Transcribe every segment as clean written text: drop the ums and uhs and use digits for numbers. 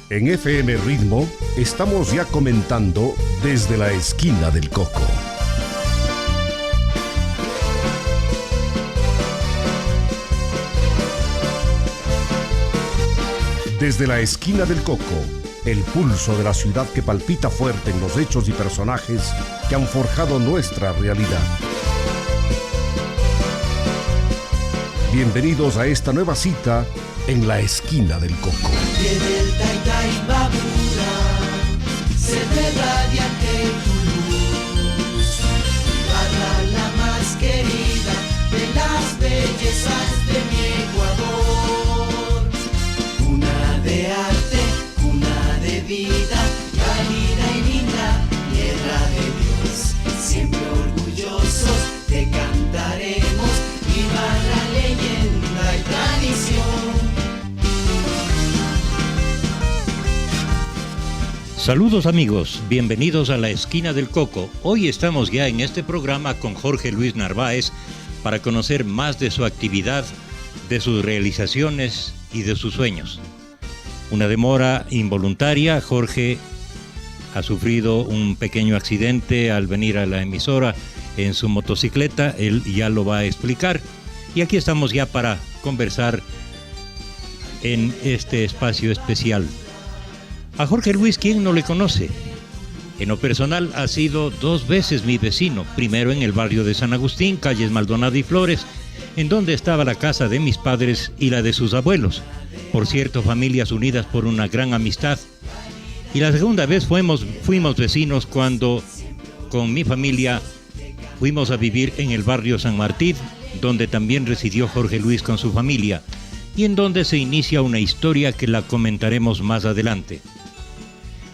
En FM Ritmo estamos ya comentando desde la esquina del Coco. Desde la esquina del Coco, el pulso de la ciudad que palpita fuerte en los hechos y personajes que han forjado nuestra realidad. Bienvenidos a esta nueva cita en la esquina del Coco. Viene el Taytaybabura, se irradia ante tu luz. Ibarra, la más querida de las bellezas de mi Ecuador. Cuna de arte, cuna de vida, cálida y linda, tierra de Dios. Siempre orgullosos te cantaremos, Ibarra, leyenda y tradición. Saludos amigos, bienvenidos a la esquina del Coco. Hoy estamos ya en este programa con Jorge Luis Narváez para conocer más de su actividad, de sus realizaciones y de sus sueños. Una demora involuntaria, Jorge ha sufrido un pequeño accidente al venir a la emisora en su motocicleta, él ya lo va a explicar. Y aquí estamos ya para conversar en este espacio especial. A Jorge Luis, ¿quién no le conoce? En lo personal ha sido 2 veces mi vecino, primero en el barrio de San Agustín, calles Maldonado y Flores, en donde estaba la casa de mis padres y la de sus abuelos. Por cierto, familias unidas por una gran amistad. Y la segunda vez fuimos vecinos cuando con mi familia fuimos a vivir en el barrio San Martín, donde también residió Jorge Luis con su familia, y en donde se inicia una historia que la comentaremos más adelante.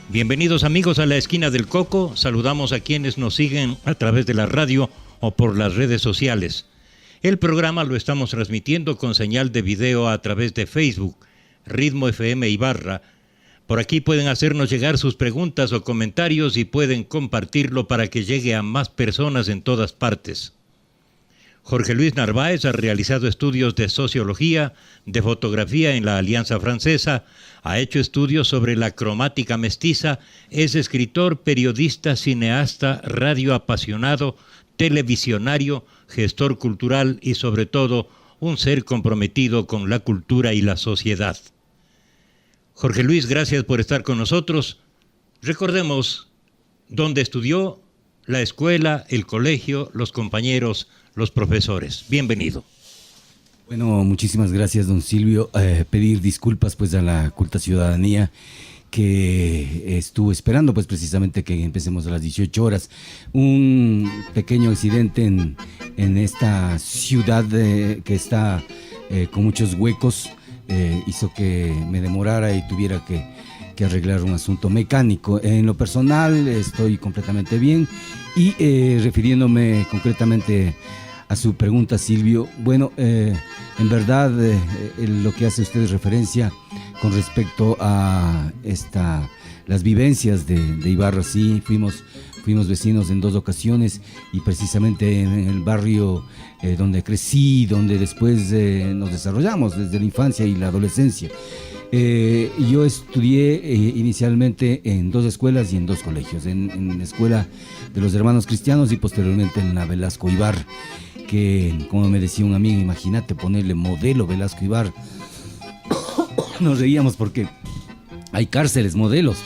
Bienvenidos amigos a la esquina del Coco, saludamos a quienes nos siguen a través de la radio o por las redes sociales. El programa lo estamos transmitiendo con señal de video a través de Facebook, Ritmo FM Ibarra. Por aquí pueden hacernos llegar sus preguntas o comentarios y pueden compartirlo para que llegue a más personas en todas partes. Jorge Luis Narváez ha realizado estudios de sociología, de fotografía en la Alianza Francesa, ha hecho estudios sobre la cromática mestiza, es escritor, periodista, cineasta, radioapasionado, televisionario, gestor cultural y sobre todo un ser comprometido con la cultura y la sociedad. Jorge Luis, gracias por estar con nosotros. Recordemos dónde estudió, la escuela, el colegio, los compañeros, los profesores. Bienvenido. Bueno, muchísimas gracias, don Silvio. Pedir disculpas pues a la culta ciudadanía que estuvo esperando pues precisamente que empecemos a las 18 horas. Un pequeño accidente en esta ciudad que está con muchos huecos hizo que me demorara y tuviera que arreglar un asunto mecánico. En lo personal estoy completamente bien y refiriéndome concretamente a su pregunta, Silvio, bueno, en verdad lo que hace usted referencia con respecto a las vivencias de Ibarra, sí, fuimos vecinos en 2 ocasiones y precisamente en el barrio donde crecí, donde después nos desarrollamos desde la infancia y la adolescencia. Yo estudié inicialmente en 2 escuelas y en 2 colegios, en la escuela de los hermanos cristianos y posteriormente en la Velasco Ibarra, que como me decía un amigo, imagínate ponerle modelo Velasco Ibarra. Nos reíamos porque hay cárceles modelos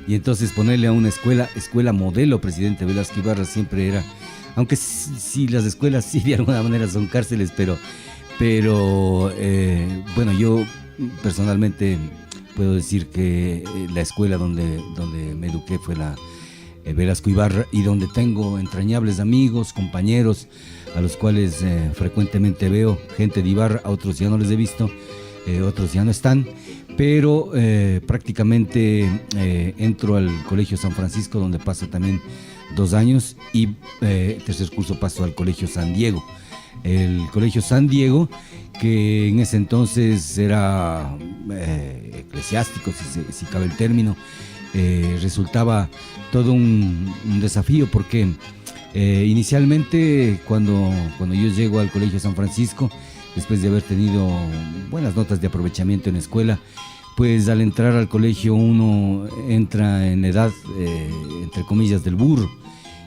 y entonces ponerle a una escuela modelo presidente Velasco Ibarra siempre era, aunque sí las escuelas sí de alguna manera son cárceles, pero bueno, yo personalmente puedo decir que la escuela donde me eduqué fue la Velasco Ibarra y donde tengo entrañables amigos, compañeros a los cuales frecuentemente veo, gente de Ibarra, a otros ya no les he visto, otros ya no están, pero prácticamente entro al Colegio San Francisco donde paso también 2 años y tercer curso paso al Colegio San Diego. el Colegio San Diego, que en ese entonces era eclesiástico, si cabe el término. Resultaba todo un desafío porque inicialmente cuando yo llego al Colegio San Francisco, después de haber tenido buenas notas de aprovechamiento en la escuela, pues al entrar al colegio uno entra en edad, entre comillas, del burro,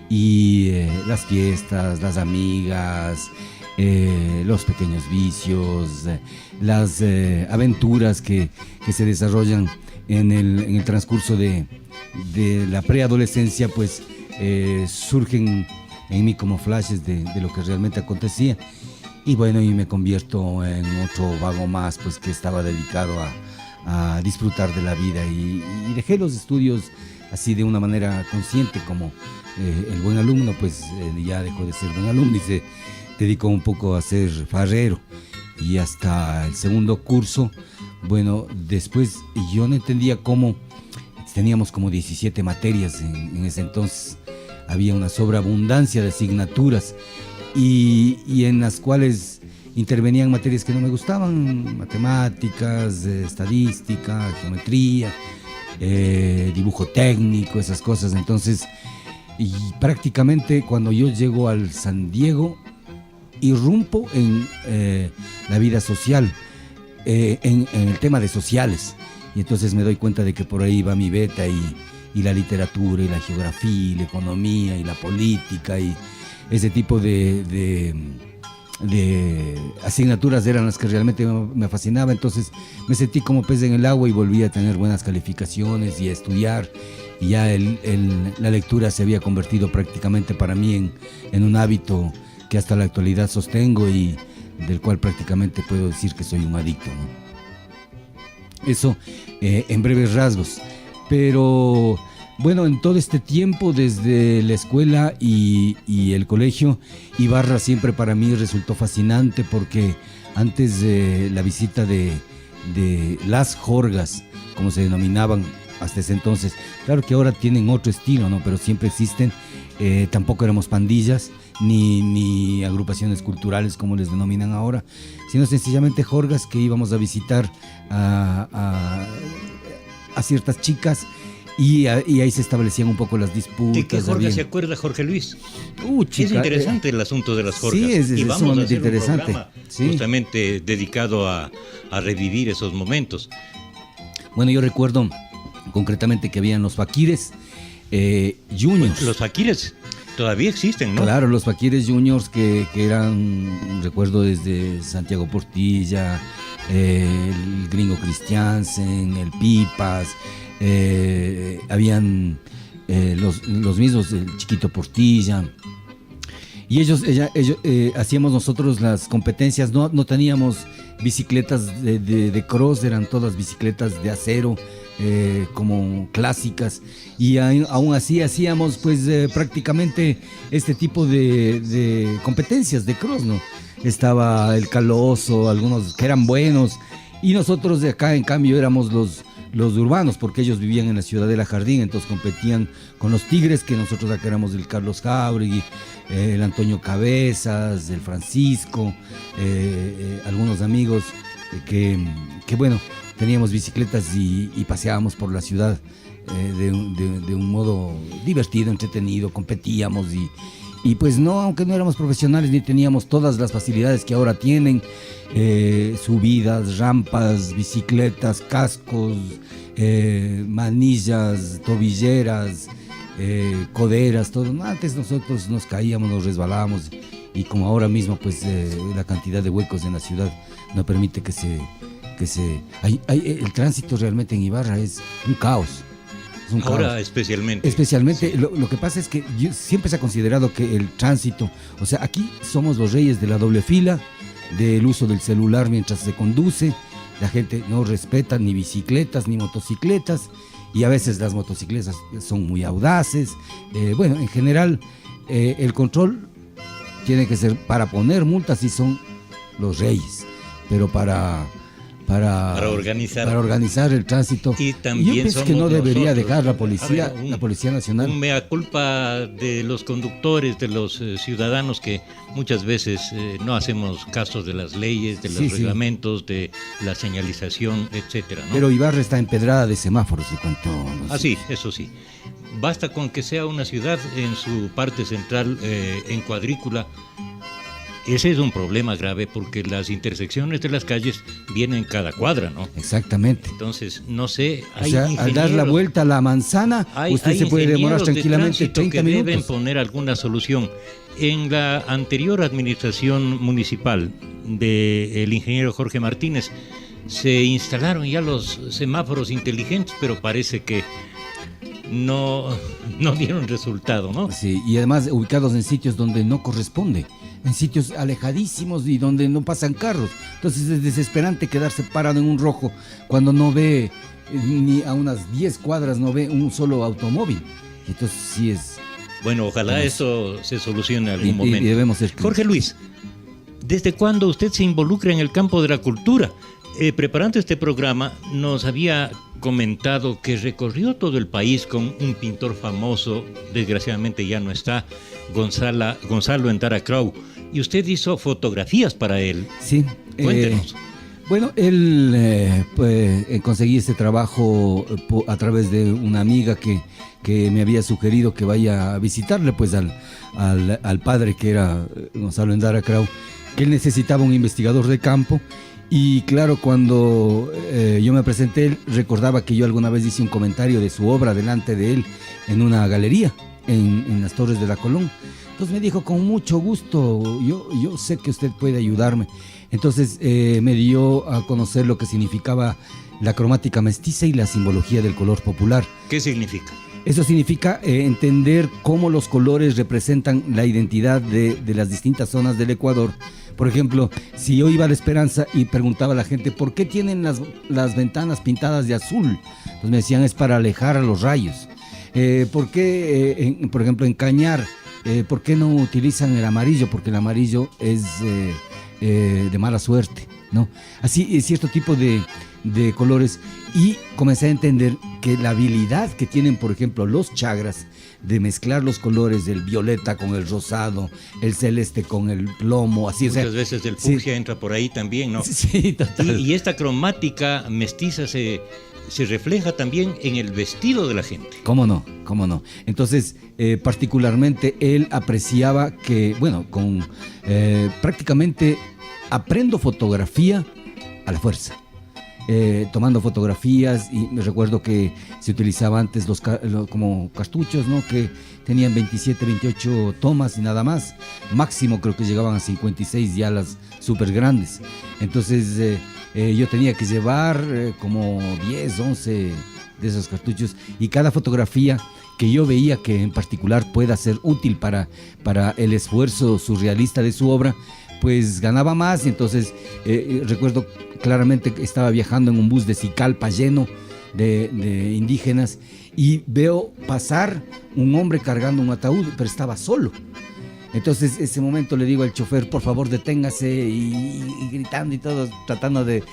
y las fiestas, las amigas, los pequeños vicios, las aventuras que se desarrollan en el transcurso de la preadolescencia, pues surgen en mí como flashes de lo que realmente acontecía. Y bueno, y me convierto en otro vago más, pues que estaba dedicado a disfrutar de la vida, y dejé los estudios así de una manera consciente, como el buen alumno, pues ya dejó de ser buen alumno y se dedicó un poco a ser farrero. Y hasta el segundo curso, bueno, después yo no entendía cómo teníamos como 17 materias en ese entonces, había una sobreabundancia de asignaturas, y en las cuales intervenían materias que no me gustaban: matemáticas, estadística, geometría, dibujo técnico, esas cosas. Entonces, y prácticamente cuando yo llego al San Diego, irrumpo en la vida social, en el tema de sociales, y entonces me doy cuenta de que por ahí va mi beta, y la literatura, y la geografía, y la economía, y la política, y ese tipo de asignaturas eran las que realmente me fascinaba. Entonces me sentí como pez en el agua y volví a tener buenas calificaciones y a estudiar, y ya la lectura se había convertido prácticamente para mí en un hábito que hasta la actualidad sostengo, y del cual prácticamente puedo decir que soy un adicto, ¿no? Eso en breves rasgos. Pero bueno, en todo este tiempo, desde la escuela y el colegio, Ibarra siempre para mí resultó fascinante, porque antes de la visita de las jorgas, como se denominaban hasta ese entonces, claro que ahora tienen otro estilo, ¿no? Pero siempre existen. Tampoco éramos pandillas ni agrupaciones culturales como les denominan ahora, sino sencillamente jorgas que íbamos a visitar a ciertas chicas, y ahí se establecían un poco las disputas. ¿De qué jorga se acuerda Jorge Luis? Chica, es interesante el asunto de las jorgas. Sí, es y vamos sumamente a hacer interesante. un programa justamente dedicado a revivir esos momentos. Bueno, yo recuerdo concretamente que habían los faquires juniors. Los faquires todavía existen, ¿no? Claro, los faquires juniors que eran, recuerdo, desde Santiago Portilla, el Gringo Christiansen, el Pipas, habían los mismos, el Chiquito Portilla, y ellos hacíamos nosotros las competencias. No teníamos bicicletas de cross, eran todas bicicletas de acero, como clásicas, y aún así hacíamos pues prácticamente este tipo de competencias de cross, ¿no? Estaba el Caloso, algunos que eran buenos, y nosotros de acá en cambio éramos los urbanos, porque ellos vivían en la ciudad de La Jardín, entonces competían con los Tigres, que nosotros acá éramos del Carlos Jauregui, el Antonio Cabezas, el Francisco, algunos amigos que bueno, teníamos bicicletas y paseábamos por la ciudad de un modo divertido, entretenido, competíamos, y pues no, aunque no éramos profesionales ni teníamos todas las facilidades que ahora tienen, subidas, rampas, bicicletas, cascos, manillas, tobilleras, coderas, todo. Antes nosotros nos caíamos, nos resbalábamos, y como ahora mismo pues la cantidad de huecos en la ciudad no permite que el tránsito realmente en Ibarra es un caos. Ahora caos. Especialmente. Sí. Lo que pasa es que siempre se ha considerado que el tránsito, o sea, aquí somos los reyes de la doble fila, del uso del celular mientras se conduce. La gente no respeta ni bicicletas ni motocicletas, y a veces las motocicletas son muy audaces. Bueno, en general el control tiene que ser, para poner multas sí son los reyes, pero para para organizar el tránsito. Y también yo pienso que no debería dejar la Policía Nacional. Un mea culpa de los conductores, de los ciudadanos que muchas veces no hacemos caso de las leyes, de los reglamentos, de la señalización, etcétera, ¿no? Pero Ibarra está empedrada de semáforos y cuanto. Sí, eso sí. Basta con que sea una ciudad en su parte central en cuadrícula. Ese es un problema grave porque las intersecciones de las calles vienen cada cuadra, ¿no? Exactamente. Entonces, no sé, al dar la vuelta a la manzana, usted se puede demorar tranquilamente 30 minutos. Deben poner alguna solución. En la anterior administración municipal del ingeniero Jorge Martínez se instalaron ya los semáforos inteligentes, pero parece que no dieron resultado, ¿no? Sí, y además ubicados en sitios donde no corresponde, en sitios alejadísimos y donde no pasan carros. Entonces es desesperante quedarse parado en un rojo cuando no ve ni a unas 10 cuadras, no ve un solo automóvil. Entonces sí es... Bueno, ojalá eso se solucione en algún momento. Y debemos ser... Jorge Luis, ¿desde cuándo usted se involucra en el campo de la cultura? Preparando este programa nos había comentado que recorrió todo el país con un pintor famoso, desgraciadamente ya no está, Gonzalo Endara Crow, y usted hizo fotografías para él. Sí. Cuéntenos. Bueno, él conseguí este trabajo a través de una amiga que me había sugerido que vaya a visitarle pues al padre que era Gonzalo Endara Crow, que él necesitaba un investigador de campo. Y claro, cuando yo me presenté, él recordaba que yo alguna vez hice un comentario de su obra delante de él en una galería en las Torres de la Colón. Entonces me dijo, con mucho gusto, yo sé que usted puede ayudarme. Entonces me dio a conocer lo que significaba la cromática mestiza y la simbología del color popular. ¿Qué significa? Eso significa entender cómo los colores representan la identidad de las distintas zonas del Ecuador. Por ejemplo, si yo iba a La Esperanza y preguntaba a la gente ¿por qué tienen las ventanas pintadas de azul? Pues me decían, es para alejar a los rayos. ¿Por qué, por ejemplo, en Cañar, por qué no utilizan el amarillo? Porque el amarillo es de mala suerte, ¿no? Así, cierto tipo de colores. Y comencé a entender que la habilidad que tienen, por ejemplo, los chagras de mezclar los colores del violeta con el rosado, el celeste con el plomo, así. Muchas veces el fucsia entra por ahí también, ¿no? Sí, total. Y esta cromática mestiza se refleja también en el vestido de la gente. ¿Cómo no? Entonces, particularmente él apreciaba que, bueno, prácticamente aprendo fotografía a la fuerza. Tomando fotografías, y me recuerdo que se utilizaba antes como cartuchos, ¿no? Que tenían 27, 28 tomas y nada más. Máximo creo que llegaban a 56 ya las súper grandes. Entonces yo tenía que llevar como 10, 11 de esos cartuchos, y cada fotografía que yo veía que en particular pueda ser útil para el esfuerzo surrealista de su obra, pues ganaba más. Y entonces recuerdo claramente que estaba viajando en un bus de Cicalpa lleno de indígenas, y veo pasar un hombre cargando un ataúd, pero estaba solo. Entonces ese momento le digo al chofer, por favor deténgase, y gritando y todo, tratando de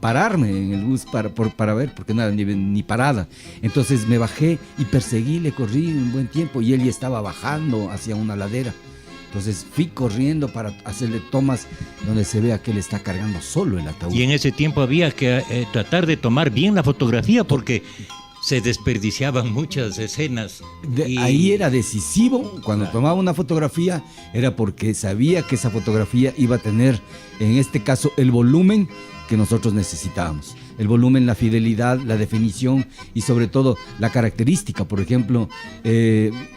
pararme en el bus para ver, porque no era ni parada. Entonces me bajé y perseguí, le corrí un buen tiempo, y él ya estaba bajando hacia una ladera. Entonces fui corriendo para hacerle tomas donde se vea que él está cargando solo el ataúd. Y en ese tiempo había que tratar de tomar bien la fotografía porque se desperdiciaban muchas escenas. Ahí era decisivo, cuando tomaba una fotografía, era porque sabía que esa fotografía iba a tener, en este caso, el volumen que nosotros necesitábamos. El volumen, la fidelidad, la definición y sobre todo la característica. Por ejemplo,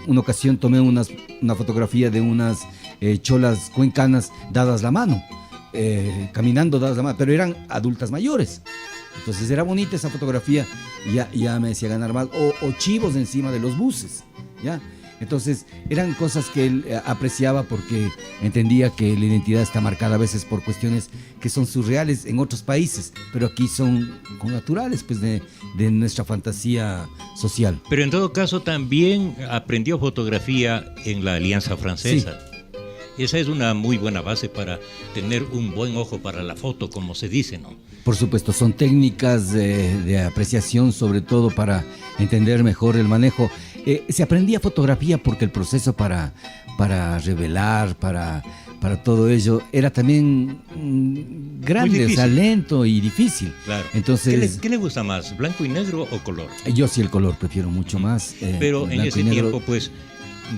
una ocasión tomé una fotografía de unas cholas cuencanas dadas la mano, caminando dadas la mano, pero eran adultas mayores. Entonces era bonita esa fotografía, y ya me decía ganar más. O chivos encima de los buses, ¿ya? Entonces eran cosas que él apreciaba porque entendía que la identidad está marcada a veces por cuestiones que son surreales en otros países, pero aquí son naturales, pues, de nuestra fantasía social. Pero en todo caso también aprendió fotografía en la Alianza Francesa. Sí. Esa es una muy buena base para tener un buen ojo para la foto, como se dice, ¿no? Por supuesto, son técnicas de apreciación, sobre todo para entender mejor el manejo. Se aprendía fotografía porque el proceso para revelar, para todo ello, era también grande, o sea, lento y difícil. Claro. Entonces, ¿Qué le gusta más, blanco y negro o color? Yo sí el color prefiero mucho más. Pero en ese negro. tiempo, pues,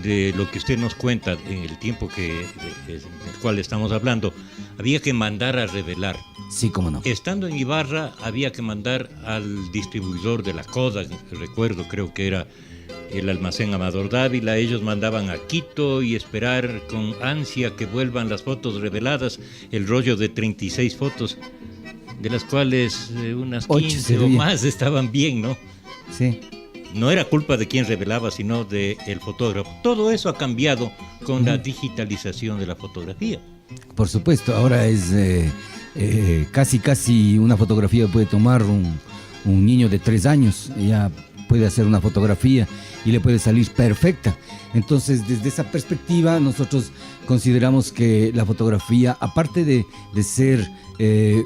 de lo que usted nos cuenta, en el tiempo del cual estamos hablando, había que mandar a revelar. Sí, cómo no. Estando en Ibarra, había que mandar al distribuidor de la Kodak, recuerdo, creo que era el almacén Amador Dávila. Ellos mandaban a Quito y esperar con ansia que vuelvan las fotos reveladas, el rollo de 36 fotos, de las cuales unas 15 o más estaban bien, ¿no? Sí. No era culpa de quien revelaba, sino del fotógrafo. Todo eso ha cambiado con la digitalización de la fotografía. Por supuesto, ahora es casi una fotografía puede tomar un niño de 3 años, ya puede hacer una fotografía y le puede salir perfecta. Entonces, desde esa perspectiva, nosotros consideramos que la fotografía, aparte de ser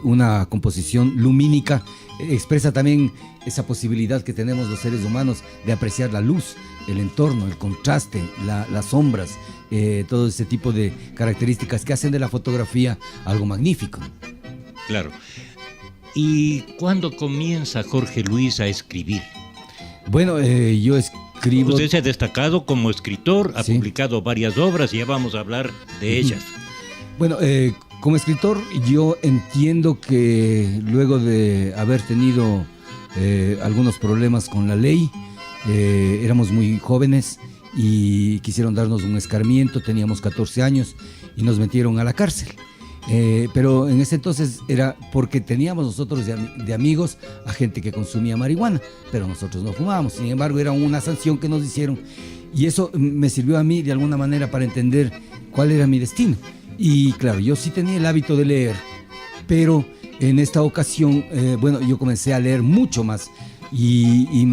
una composición lumínica, expresa también esa posibilidad que tenemos los seres humanos de apreciar la luz, el entorno, el contraste, las sombras, todo ese tipo de características que hacen de la fotografía algo magnífico. Claro. ¿Y cuándo comienza Jorge Luis a escribir? Bueno, yo escribo... Usted se ha destacado como escritor, ha publicado varias obras y ya vamos a hablar de ellas. Bueno, como escritor yo entiendo que luego de haber tenido algunos problemas con la ley, éramos muy jóvenes y quisieron darnos un escarmiento, teníamos 14 años y nos metieron a la cárcel. Pero en ese entonces era porque teníamos nosotros de amigos a gente que consumía marihuana, pero nosotros no fumábamos. Sin embargo, era una sanción que nos hicieron y eso me sirvió a mí de alguna manera para entender cuál era mi destino. Y claro, yo sí tenía el hábito de leer, pero en esta ocasión, yo comencé a leer mucho más y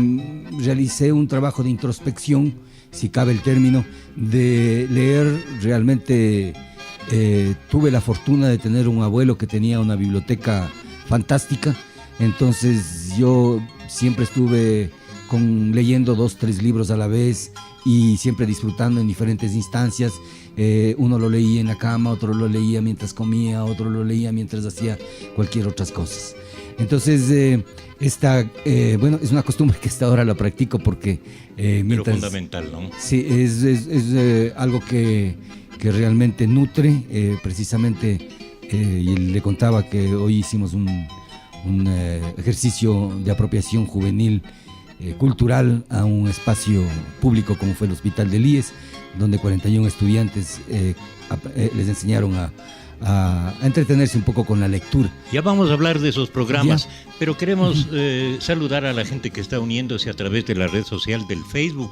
realicé un trabajo de introspección, si cabe el término, de leer realmente. Tuve la fortuna de tener un abuelo que tenía una biblioteca fantástica, entonces yo siempre estuve leyendo 2, 3 libros a la vez y siempre disfrutando en diferentes instancias. Uno lo leía en la cama, otro lo leía mientras comía, otro lo leía mientras hacía cualquier otras cosas. Entonces es una costumbre que hasta ahora la practico porque pero fundamental, ¿no? Sí, es algo que realmente nutre, precisamente, y le contaba que hoy hicimos un ejercicio de apropiación juvenil cultural a un espacio público como fue el Hospital del IES, donde 41 estudiantes les enseñaron a entretenerse un poco con la lectura. Ya vamos a hablar de esos programas, pero queremos saludar a la gente que está uniéndose a través de la red social del Facebook.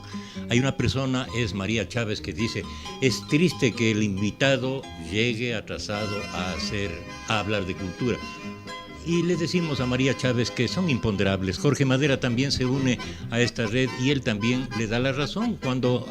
Hay una persona, es María Chávez, que dice: es triste que el invitado llegue atrasado a hablar de cultura. Y le decimos a María Chávez que son imponderables. Jorge Madera también se une a esta red y él también le da la razón. Cuando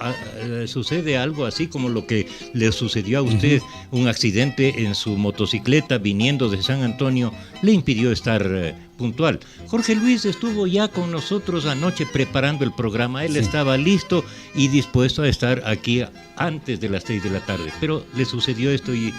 sucede algo así como lo que le sucedió a usted, un accidente en su motocicleta viniendo de San Antonio, le impidió estar puntual. Jorge Luis estuvo ya con nosotros anoche preparando el programa. Él estaba listo y dispuesto a estar aquí antes de las 6 de la tarde. Pero le sucedió esto y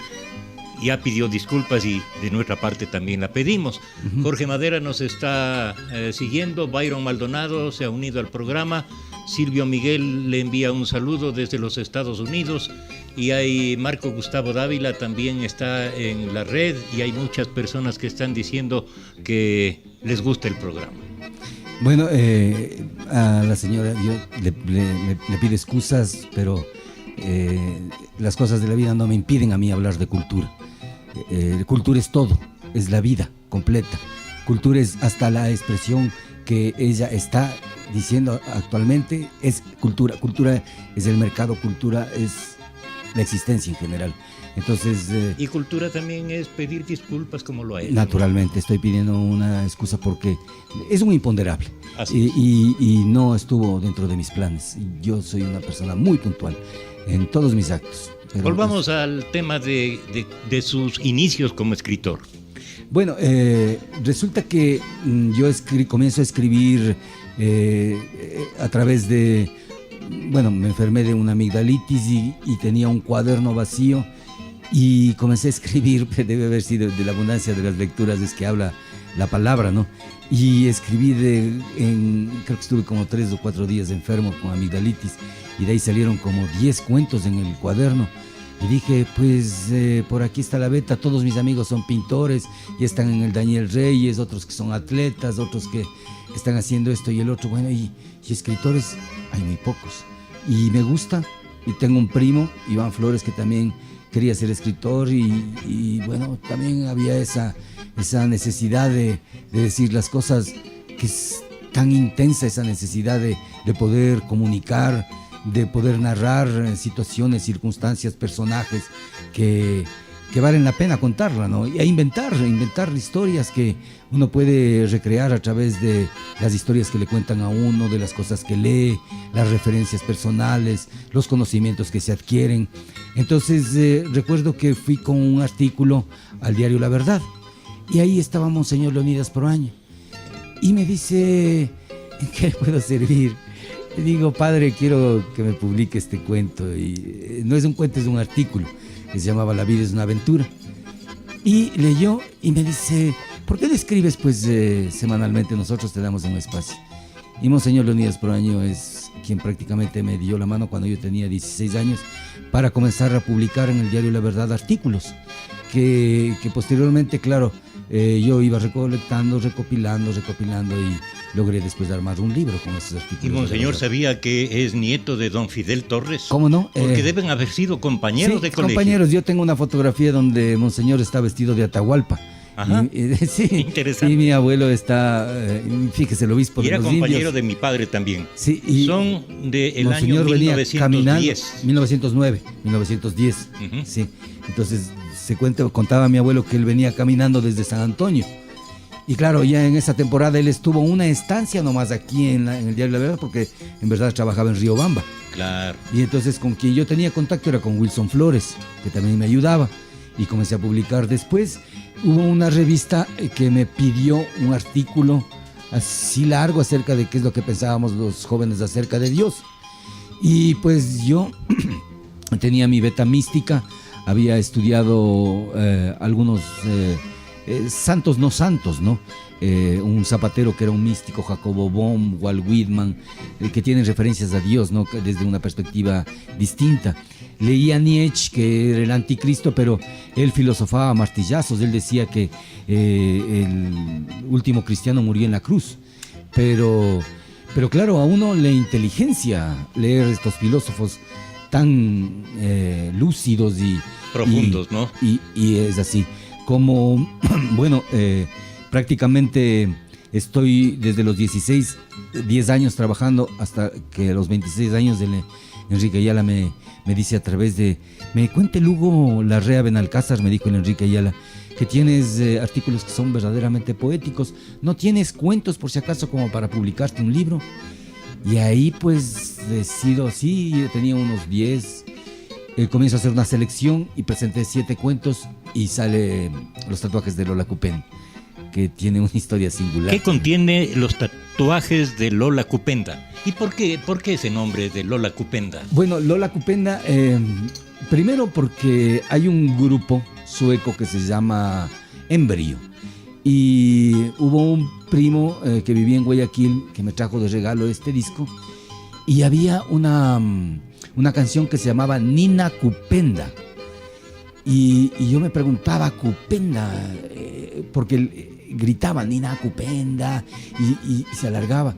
ya pidió disculpas y de nuestra parte también la pedimos. Jorge Madera nos está siguiendo, Byron Maldonado se ha unido al programa, Silvio Miguel le envía un saludo desde los Estados Unidos y hay Marco Gustavo Dávila también está en la red y hay muchas personas que están diciendo que les gusta el programa. Bueno, a la señora yo le pido excusas, pero las cosas de la vida no me impiden a mí hablar de cultura. Cultura es todo, es la vida completa. Cultura es hasta la expresión que ella está diciendo actualmente, es cultura. Cultura es el mercado, cultura es la existencia en general. Entonces, y cultura también es pedir disculpas como lo ha hecho. Naturalmente, estoy pidiendo una excusa porque es un imponderable y no estuvo dentro de mis planes. Yo soy una persona muy puntual en todos mis actos. Pero, Volvamos al tema de sus inicios como escritor. Bueno, resulta que yo comienzo a escribir a través de, bueno, me enfermé de una amigdalitis y tenía un cuaderno vacío y comencé a escribir, debe haber sido de la abundancia de las lecturas es que habla la palabra, ¿no? Y escribí creo que estuve como 3 o 4 días enfermo con amigdalitis y de ahí salieron como 10 cuentos en el cuaderno. Y dije, pues por aquí está la beta, todos mis amigos son pintores y están en el Daniel Reyes, otros que son atletas, otros que están haciendo esto y el otro, bueno, y escritores hay muy pocos. Y me gusta, y tengo un primo, Iván Flores, que también quería ser escritor y bueno, también había esa necesidad de decir las cosas, que es tan intensa esa necesidad de poder comunicar, de poder narrar situaciones, circunstancias, personajes que valen la pena contarla, ¿no? Y a inventar historias que uno puede recrear a través de las historias que le cuentan a uno, de las cosas que lee, las referencias personales, los conocimientos que se adquieren. Entonces recuerdo que fui con un artículo al diario La Verdad y ahí estaba Monseñor Leonidas Proaño y me dice, ¿en qué le puedo servir? Le digo, padre, quiero que me publique este cuento. Y no es un cuento, es un artículo que se llamaba La vida es una aventura. Y leyó y me dice, ¿por qué no escribes pues semanalmente? Nosotros te damos un espacio. Y Monseñor Leonidas Proaño es quien prácticamente me dio la mano cuando yo tenía 16 años para comenzar a publicar en el diario La Verdad artículos que posteriormente, claro, yo iba recolectando, recopilando y logré después armar un libro con esos artículos. ¿Y Monseñor sabía que es nieto de don Fidel Torres? ¿Cómo no? Porque deben haber sido compañeros de colegio. Compañeros, yo tengo una fotografía donde Monseñor está vestido de Atahualpa. Ajá. Sí, interesante. Y mi abuelo está, fíjese, el obispo de los indios. Y era compañero de mi padre también. Sí, y son del año Monseñor venía 1910. 1910, sí. Entonces contaba mi abuelo que él venía caminando desde San Antonio. Y claro, ya en esa temporada él estuvo una estancia nomás aquí en el diario La Verdad, porque en verdad trabajaba en Riobamba. Claro. Y entonces con quien yo tenía contacto era con Wilson Flores, que también me ayudaba. Y comencé a publicar. Después hubo una revista que me pidió un artículo así largo acerca de qué es lo que pensábamos los jóvenes acerca de Dios. Y pues yo tenía mi beta mística, había estudiado algunos santos no santos, ¿no? Un zapatero que era un místico, Jacobo Bohm, Walt Whitman, que tienen referencias a Dios, ¿no? Desde una perspectiva distinta. Leía Nietzsche, que era el anticristo, pero él filosofaba a martillazos. Él decía que el último cristiano murió en la cruz. Pero claro, a uno le inteligencia leer estos filósofos tan lúcidos y profundos, ¿no? Y es así. Como, bueno, prácticamente estoy desde los 10 años trabajando hasta que a los 26 años Enrique Ayala me dice a través de... Me cuente Lugo Larrea Benalcázar, me dijo el Enrique Ayala, que tienes artículos que son verdaderamente poéticos, no tienes cuentos por si acaso como para publicarte un libro. Y ahí pues decido, sí, yo tenía unos 10, comienzo a hacer una selección y presenté 7 cuentos y sale Los tatuajes de Lola Cupén, que tiene una historia singular. ¿Qué contiene Los tatuajes de Lola Cupenda? ¿Y por qué ese nombre de Lola Cupenda? Bueno, Lola Cupenda, primero porque hay un grupo sueco que se llama Embryo. Y hubo un primo que vivía en Guayaquil que me trajo de regalo este disco. Y había una canción que se llamaba Nina Cupenda. Y yo me preguntaba, Cupenda, porque gritaba Nina Cupenda y se alargaba.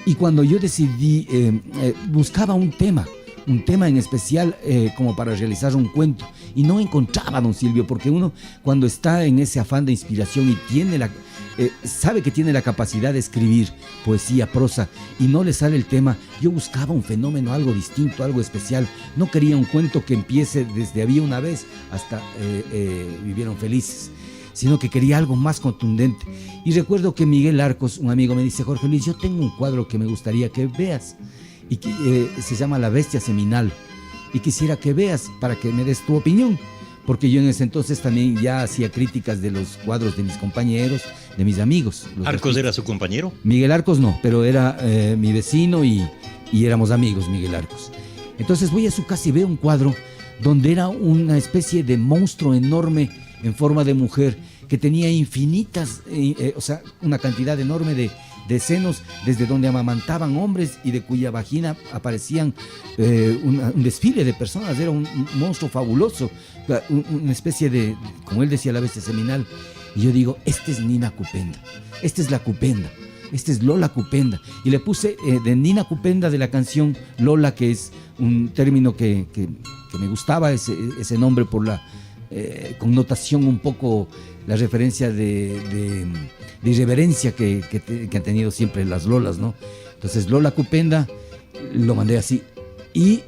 Y cuando yo decidí, buscaba un tema en especial como para realizar un cuento, y no encontraba, don Silvio, porque uno cuando está en ese afán de inspiración y sabe que tiene la capacidad de escribir poesía, prosa, y no le sale el tema, yo buscaba un fenómeno, algo distinto, algo especial. No quería un cuento que empiece desde había una vez hasta vivieron felices, sino que quería algo más contundente. Y recuerdo que Miguel Arcos, un amigo, me dice, Jorge Luis, yo tengo un cuadro que me gustaría que veas, y que se llama La Bestia Seminal. y quisiera que veas para que me des tu opinión. Porque yo en ese entonces también ya hacía críticas de los cuadros de mis compañeros, de mis amigos. ¿Arcos era su compañero? Miguel Arcos no, pero era mi vecino y éramos amigos, Miguel Arcos. Entonces voy a su casa y veo un cuadro donde era una especie de monstruo enorme en forma de mujer que tenía infinitas, o sea, una cantidad enorme de senos desde donde amamantaban hombres y de cuya vagina aparecían un desfile de personas. Era un monstruo fabuloso, una especie de, como él decía, la bestia seminal. Y yo digo, esta es Nina Cupenda, esta es la Cupenda, esta es Lola Cupenda. Y le puse de Nina Cupenda de la canción Lola, que es un término que me gustaba, ese nombre por la connotación un poco, la referencia de irreverencia que han tenido siempre las Lolas, ¿no? Entonces Lola Cupenda lo mandé así. Y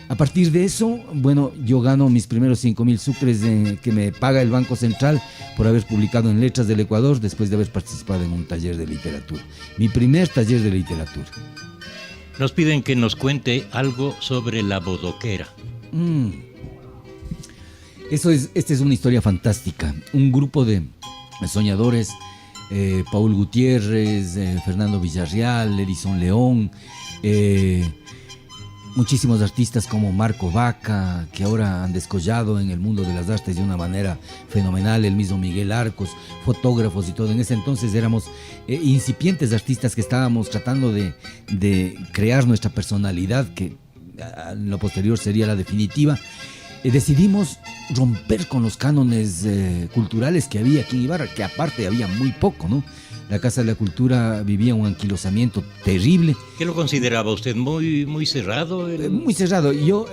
a partir de eso, bueno, yo gano mis primeros 5,000 sucres que me paga el Banco Central por haber publicado en Letras del Ecuador después de haber participado en un taller de literatura. Mi primer taller de literatura. Nos piden que nos cuente algo sobre la bodoquera. Esta es una historia fantástica. Un grupo de soñadores, Paul Gutiérrez, Fernando Villarreal, Edison León, muchísimos artistas como Marco Vaca, que ahora han descollado en el mundo de las artes de una manera fenomenal, el mismo Miguel Arcos, fotógrafos y todo. En ese entonces éramos incipientes artistas que estábamos tratando de crear nuestra personalidad, que en lo posterior sería la definitiva. Decidimos romper con los cánones culturales que había aquí en Ibarra, que aparte había muy poco, ¿no? La Casa de la Cultura vivía un anquilosamiento terrible. ¿Qué lo consideraba usted? ¿Muy cerrado? Muy cerrado. Yo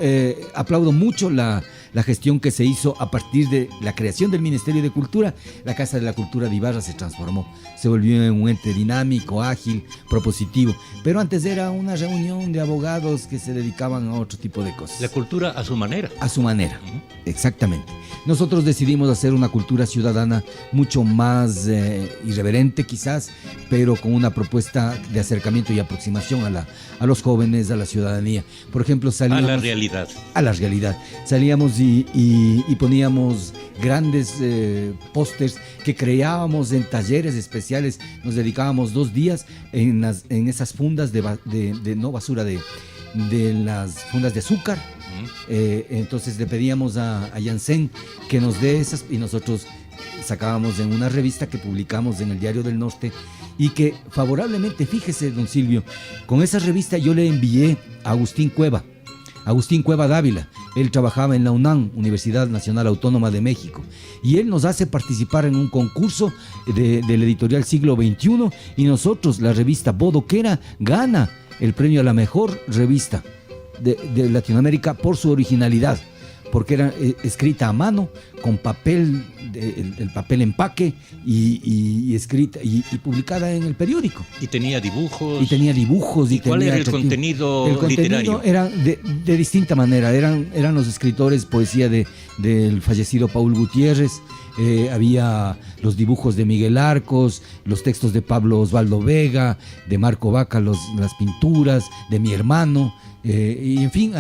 aplaudo mucho la gestión que se hizo a partir de la creación del Ministerio de Cultura. La Casa de la Cultura de Ibarra se transformó, se volvió en un ente dinámico, ágil, propositivo. Pero antes era una reunión de abogados que se dedicaban a otro tipo de cosas. La cultura a su manera. A su manera, exactamente. Nosotros decidimos hacer una cultura ciudadana mucho más irreverente quizás, pero con una propuesta de acercamiento y aproximación a los jóvenes, a la ciudadanía. Por ejemplo, salíamos... A la realidad. A la realidad. Salíamos y poníamos grandes pósters que creábamos en talleres especiales. Nos dedicábamos 2 días en esas fundas de no basura, de las fundas de azúcar. Entonces le pedíamos a Janssen que nos dé esas y nosotros sacábamos en una revista que publicamos en el Diario del Norte y que favorablemente, fíjese, don Silvio, con esa revista yo le envié a Agustín Cueva Dávila. Él trabajaba en la UNAM, Universidad Nacional Autónoma de México, y él nos hace participar en un concurso del editorial Siglo XXI y nosotros, la revista Bodoquera, gana el premio a la mejor revista de Latinoamérica por su originalidad, porque era escrita a mano, con papel, el papel empaque y escrita y publicada en el periódico. Y tenía dibujos. ¿Y cuál era el contenido literario? El contenido era de distinta manera. Eran los escritores, poesía del fallecido Paul Gutiérrez. Había los dibujos de Miguel Arcos, los textos de Pablo Osvaldo Vega, de Marco Vaca, las pinturas de mi hermano. Y en fin,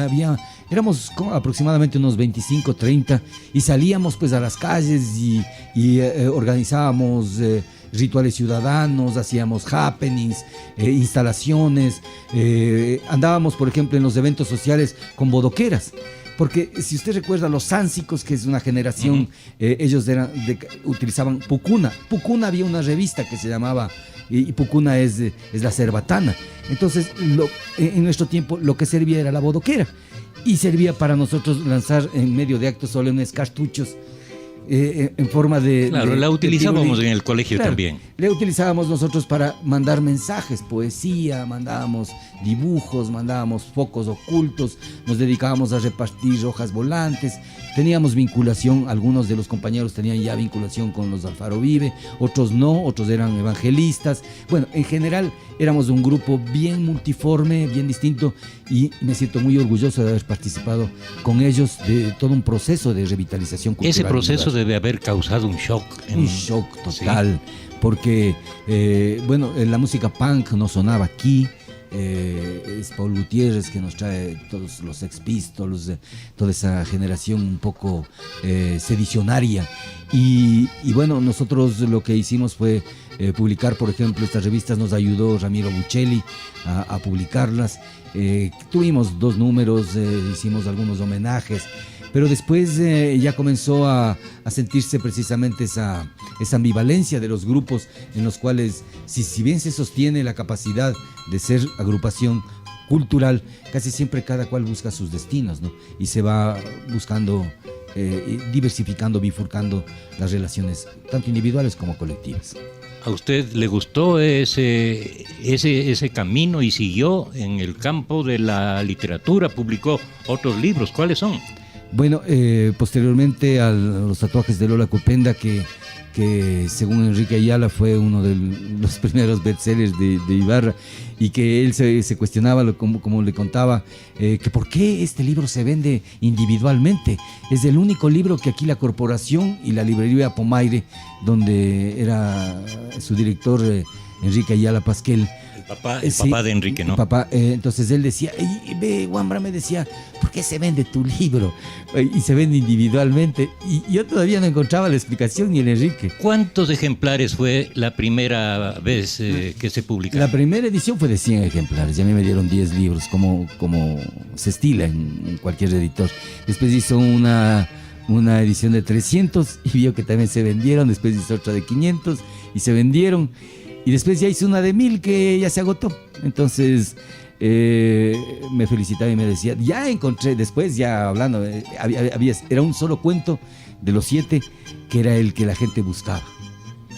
éramos aproximadamente unos 25, 30 y salíamos pues a las calles y organizábamos rituales ciudadanos, hacíamos happenings, instalaciones, andábamos por ejemplo en los eventos sociales con bodoqueras. Porque si usted recuerda los sánsicos, que es una generación, ellos utilizaban Pucuna. Pucuna había una revista que se llamaba, y Pucuna es la cerbatana. Entonces, en nuestro tiempo, lo que servía era la bodoquera. Y servía para nosotros lanzar en medio de actos solemnes cartuchos en forma de... Claro, la utilizábamos en el colegio también. La utilizábamos nosotros para mandar mensajes, poesía, mandábamos dibujos, mandábamos focos ocultos, nos dedicábamos a repartir hojas volantes, teníamos vinculación, algunos de los compañeros tenían ya vinculación con los Alfaro Vive, otros no, otros eran evangelistas. Bueno, en general éramos un grupo bien multiforme, bien distinto, y me siento muy orgulloso de haber participado con ellos de todo un proceso de revitalización cultural. Ese proceso debe haber causado un shock. Un shock total, ¿sí? Porque, la música punk no sonaba aquí, es Paul Gutiérrez, que nos trae todos los Sex Pistols, toda esa generación un poco sedicionaria. Y bueno, nosotros lo que hicimos fue publicar, por ejemplo, estas revistas. Nos ayudó Ramiro Buccelli a publicarlas. Tuvimos 2 números, hicimos algunos homenajes, pero después ya comenzó a sentirse precisamente esa ambivalencia de los grupos, en los cuales, si bien se sostiene la capacidad de ser agrupación cultural, casi siempre cada cual busca sus destinos, ¿no? Y se va buscando, diversificando, bifurcando las relaciones, tanto individuales como colectivas. ¿A usted le gustó ese camino y siguió en el campo de la literatura? ¿Publicó otros libros? ¿Cuáles son? Bueno, posteriormente a los tatuajes de Lola Copenda, que según Enrique Ayala fue uno de los primeros bestsellers de Ibarra, y que él se cuestionaba, como le contaba, que por qué este libro se vende individualmente. Es el único libro que aquí la corporación y la librería Pomaire, donde era su director Enrique Ayala Pasquel, el papá de Enrique, ¿no? Papá, entonces él decía, Wambra me decía, ¿por qué se vende tu libro? Y se vende individualmente. Y yo todavía no encontraba la explicación, ni el Enrique. ¿Cuántos ejemplares fue la primera vez que se publicó? La primera edición fue de 100 ejemplares. Y a mí me dieron 10 libros, como se estila en cualquier editor. Después hizo una edición de 300 y vio que también se vendieron. Después hizo otra de 500 y se vendieron. Y después ya hice una de 1000 que ya se agotó. Entonces me felicitaba y me decía, ya encontré, después ya hablando, era un solo cuento de los 7 que era el que la gente buscaba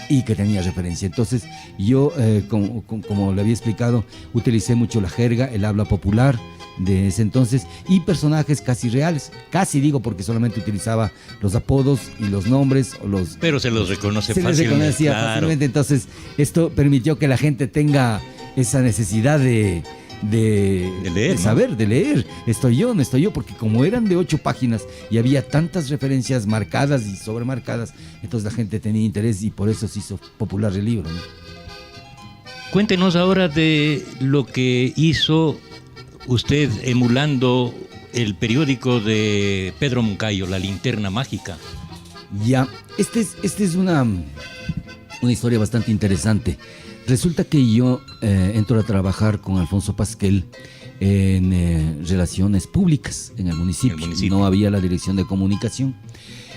y que tenía referencia. Entonces yo, como le había explicado, utilicé mucho la jerga, el habla popular de ese entonces, y personajes casi reales. Casi digo, porque solamente utilizaba los apodos y los nombres. Pero se los reconoce fácilmente. Se les reconocía fácilmente. Entonces esto permitió que la gente tenga esa necesidad de leer, de saber, ¿no? De leer. Estoy yo, no estoy yo, porque como eran de 8 páginas y había tantas referencias marcadas y sobremarcadas, entonces la gente tenía interés y por eso se hizo popular el libro, ¿no? Cuéntenos ahora de lo que hizo usted emulando el periódico de Pedro Moncayo, La Linterna Mágica. Ya, esta es una historia bastante interesante. Resulta que yo entro a trabajar con Alfonso Pasquel en relaciones públicas en el municipio. No había la dirección de comunicación.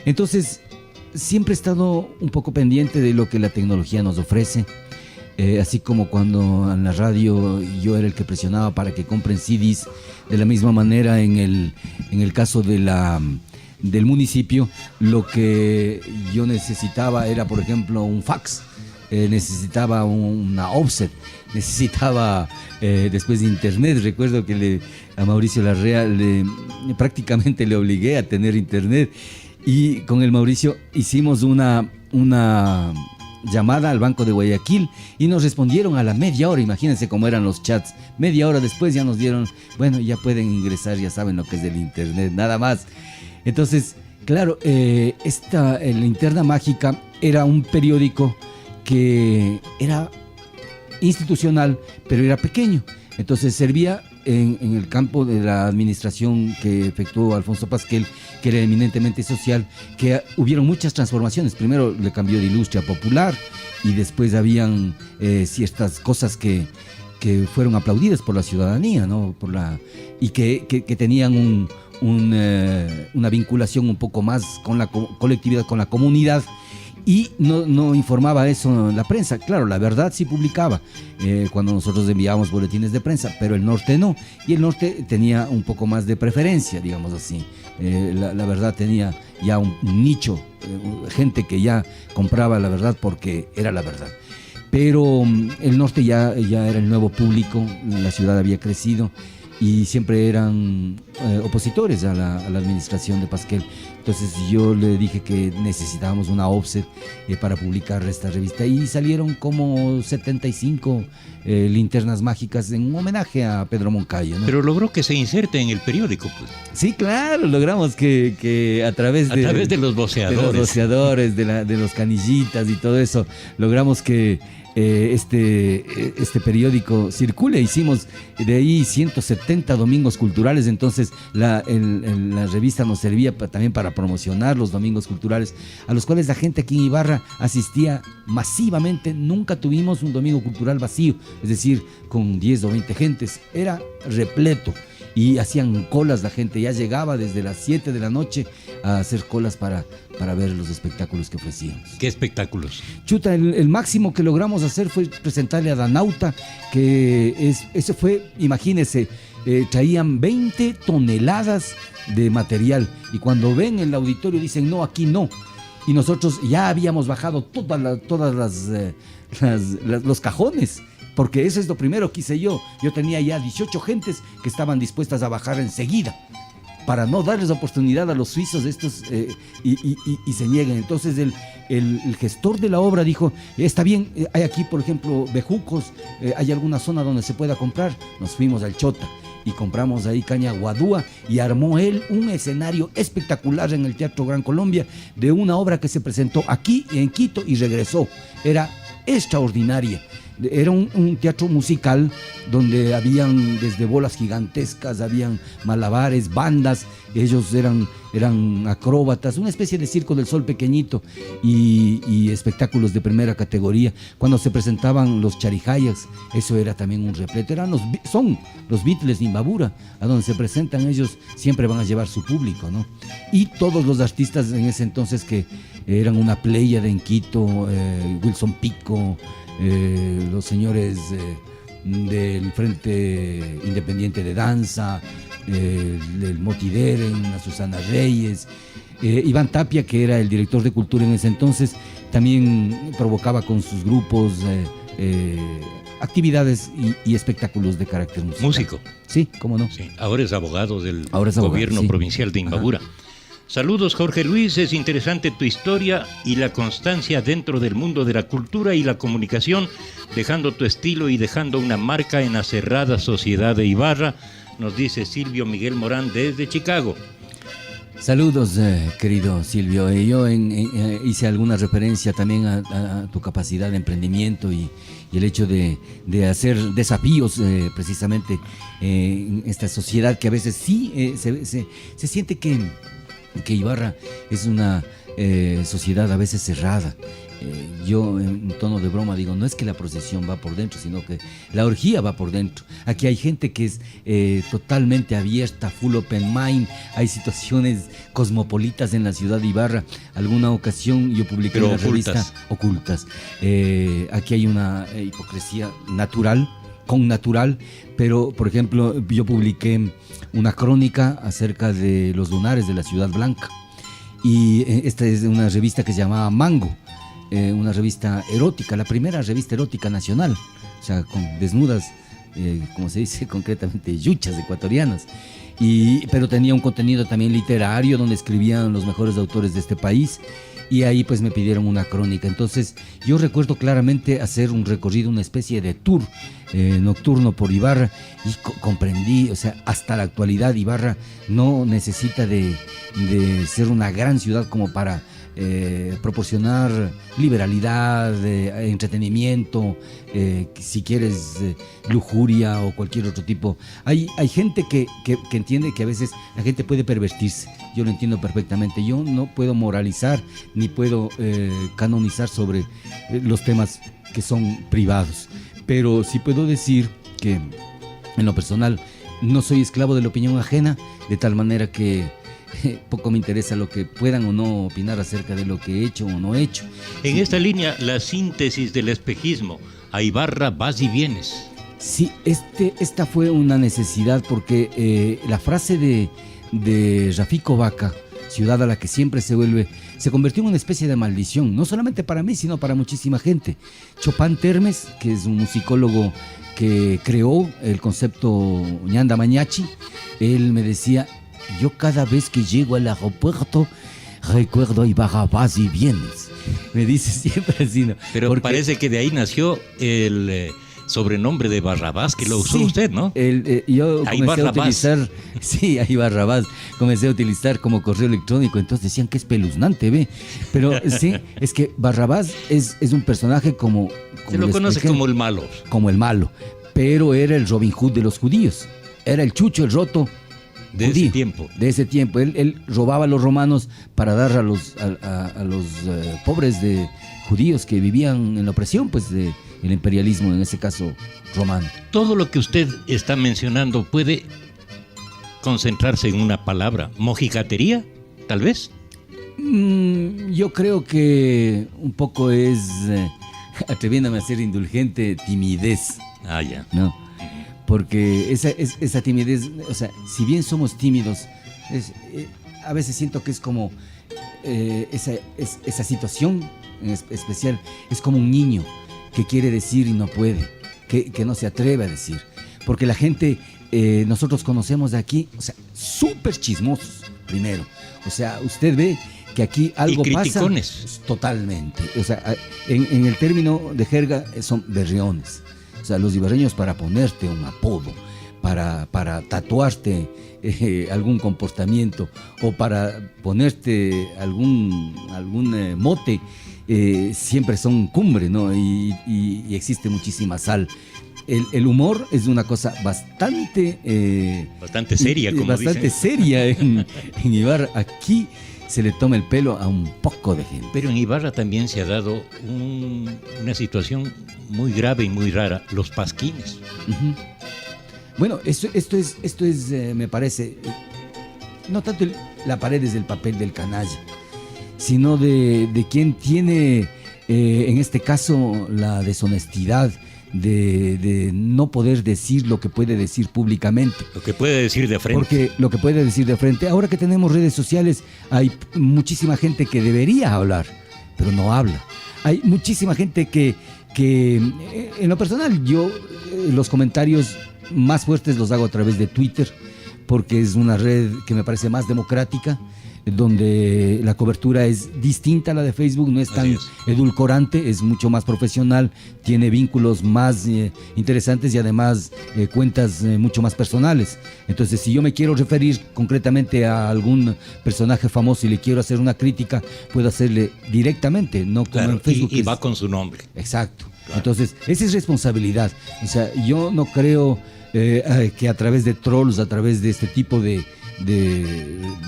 Entonces, siempre he estado un poco pendiente de lo que la tecnología nos ofrece. Así como cuando en la radio yo era el que presionaba para que compren CDs, de la misma manera en el caso del municipio, lo que yo necesitaba era, por ejemplo, un fax, necesitaba una offset, necesitaba después de internet. Recuerdo que a Mauricio Larrea prácticamente le obligué a tener internet, y con el Mauricio hicimos una llamada al Banco de Guayaquil y nos respondieron a la media hora. Imagínense cómo eran los chats. Media hora después ya nos dieron, bueno, ya pueden ingresar, ya saben lo que es del internet, nada más. Entonces, claro, la Linterna Mágica era un periódico que era institucional, pero era pequeño. Entonces servía en el campo de la administración que efectuó Alfonso Pasquel, que era eminentemente social, que hubieron muchas transformaciones. Primero le cambió de Ilustre a Popular, y después habían ciertas cosas que fueron aplaudidas por la ciudadanía, ¿no? Y que tenían una vinculación un poco más con la colectividad, con la comunidad. Y no informaba eso la prensa. Claro, La Verdad sí publicaba cuando nosotros enviábamos boletines de prensa, pero el Norte no. Y el Norte tenía un poco más de preferencia, digamos así. La Verdad tenía ya un nicho, gente que ya compraba La Verdad porque era La Verdad. Pero el Norte ya era el nuevo público, la ciudad había crecido y siempre eran opositores a la administración de Pasquel. Entonces yo le dije que necesitábamos una offset para publicar esta revista, y salieron como 75 linternas mágicas en homenaje a Pedro Moncayo, ¿no? Pero logró que se inserte en el periódico, pues. Sí, claro, logramos que a través de los voceadores, de los canillitas y todo eso, logramos que este periódico circule. Hicimos de ahí 170 domingos culturales, entonces la revista nos servía también para promocionar los domingos culturales, a los cuales la gente aquí en Ibarra asistía masivamente. Nunca tuvimos un domingo cultural vacío, es decir, con 10 o 20 gentes, era repleto. Y hacían colas, la gente ya llegaba desde las 7 de la noche a hacer colas para ver los espectáculos que ofrecíamos. ¿Qué espectáculos? Chuta, el máximo que logramos hacer fue presentarle a Danauta, que ese fue, imagínense, traían 20 toneladas de material, y cuando ven el auditorio dicen, no, aquí no. Y nosotros ya habíamos bajado todas los cajones, porque eso es lo primero que hice yo. Yo tenía ya 18 gentes que estaban dispuestas a bajar enseguida, para no darles oportunidad a los suizos estos y se nieguen. Entonces el gestor de la obra dijo, está bien, hay aquí por ejemplo bejucos, hay alguna zona donde se pueda comprar. Nos fuimos al Chota y compramos ahí caña guadúa, y armó él un escenario espectacular en el Teatro Gran Colombia de una obra que se presentó aquí en Quito y regresó. Era extraordinaria. Era un teatro musical donde habían desde bolas gigantescas, habían malabares, bandas, ellos eran acróbatas, una especie de Circo del Sol pequeñito, y espectáculos de primera categoría. Cuando se presentaban los charijayas, eso era también un repleto. Son los Beatles de Imbabura, a donde se presentan ellos siempre van a llevar su público, ¿no? Y todos los artistas en ese entonces que eran una pléyade en Quito, Wilson Pico, los señores del Frente Independiente de Danza, el Motideren, a Susana Reyes, Iván Tapia, que era el director de cultura en ese entonces, también provocaba con sus grupos actividades y espectáculos de carácter musical. Músico. Sí, cómo no. Sí. Ahora es abogado del abogado, gobierno sí, provincial de Imbabura. Ajá. Saludos, Jorge Luis, es interesante tu historia y la constancia dentro del mundo de la cultura y la comunicación, dejando tu estilo y dejando una marca en la cerrada sociedad de Ibarra, nos dice Silvio Miguel Morán desde Chicago. Saludos, querido Silvio. Yo hice alguna referencia también a tu capacidad de emprendimiento y el hecho de hacer desafíos precisamente en esta sociedad que a veces sí se siente que Ibarra es una sociedad a veces cerrada. Yo en tono de broma digo, no es que la procesión va por dentro, sino que la orgía va por dentro. Aquí hay gente que es totalmente abierta, full open mind. Hay situaciones cosmopolitas en la ciudad de Ibarra. Alguna ocasión yo publiqué una revista Ocultas. Aquí hay una hipocresía natural, pero por ejemplo yo publiqué una crónica acerca de los lunares de la Ciudad Blanca, y esta es una revista que se llamaba Mango, una revista erótica, la primera revista erótica nacional, o sea, con desnudas, como se dice concretamente, yuchas ecuatorianas, pero tenía un contenido también literario donde escribían los mejores autores de este país. Y ahí pues me pidieron una crónica. Entonces yo recuerdo claramente hacer un recorrido, una especie de tour nocturno por Ibarra, y comprendí, o sea, hasta la actualidad Ibarra no necesita de ser una gran ciudad como para proporcionar liberalidad, entretenimiento, si quieres lujuria o cualquier otro tipo. Hay gente que entiende que a veces la gente puede pervertirse. Yo lo entiendo perfectamente. Yo no puedo moralizar ni puedo canonizar sobre los temas que son privados, pero sí puedo decir que en lo personal no soy esclavo de la opinión ajena, de tal manera que poco me interesa lo que puedan o no opinar acerca de lo que he hecho o no he hecho. En esta línea, la síntesis del espejismo. A Ibarra vas y vienes. Sí, esta fue una necesidad, porque la frase de Rafiko Vaca, ciudad a la que siempre se vuelve, se convirtió en una especie de maldición, no solamente para mí, sino para muchísima gente. Chopin Termes, que es un musicólogo que creó el concepto ñanda mañachi, él me decía: yo cada vez que llego al aeropuerto recuerdo Ibarra vas y vienes. Me dice siempre así, ¿no? Pero porque parece que de ahí nació sobrenombre de Barrabás que lo usó Sí, usted, ¿no? Yo Ahí comencé a Barrabás. utilizar, sí, ahí Barrabás, comencé a utilizar como correo electrónico, entonces decían que es peluznante, ve. Pero sí, es que Barrabás es un personaje como Se lo les conoce expliqué, como el malo. como el malo, pero era el Robin Hood de los judíos, era el chucho, el roto De judío, ese tiempo. de ese tiempo. Él robaba a los romanos para dar a los pobres judíos que vivían en la opresión, pues, del imperialismo, en ese caso romano. Todo lo que usted está mencionando puede concentrarse en una palabra. ¿Mojigatería? Tal vez. Yo creo que un poco es, atreviéndome a ser indulgente, timidez, Ah, ya. ¿no? Porque esa timidez, o sea, si bien somos tímidos, a veces siento que es como esa situación en especial, es como un niño que quiere decir y no puede, que no se atreve a decir. Porque la gente, nosotros conocemos de aquí, o sea, súper chismosos, primero. O sea, usted ve que aquí algo y pasa. criticones. Totalmente. O sea, en el término de jerga son berriones. O sea, los ibarreños, para ponerte un apodo, para tatuarte algún comportamiento o para ponerte algún mote, siempre son cumbre, ¿no? Y existe muchísima sal. El humor es una cosa bastante... Bastante seria, como bastante dicen. seria en Ibarra. Aquí se le toma el pelo a un poco de gente. Pero en Ibarra también se ha dado una situación muy grave y muy rara, los pasquines. Ujú. Bueno, esto es me parece, no tanto la pared es del papel del canalla, sino de quien tiene, en este caso, la deshonestidad de no poder decir lo que puede decir públicamente. Lo que puede decir de frente. Porque lo que puede decir de frente, ahora que tenemos redes sociales, hay muchísima gente que debería hablar, pero no habla. Hay muchísima gente que en lo personal, yo los comentarios más fuertes los hago a través de Twitter, porque es una red que me parece más democrática, donde la cobertura es distinta a la de Facebook, no es tan edulcorante, es mucho más profesional, tiene vínculos más interesantes y además cuentas mucho más personales. Entonces, si yo me quiero referir concretamente a algún personaje famoso y le quiero hacer una crítica, puedo hacerle directamente, no como Claro, en Facebook. y va con su nombre. Exacto. Claro. Entonces, esa es responsabilidad. O sea, yo no creo que a través de trolls, a través de este tipo de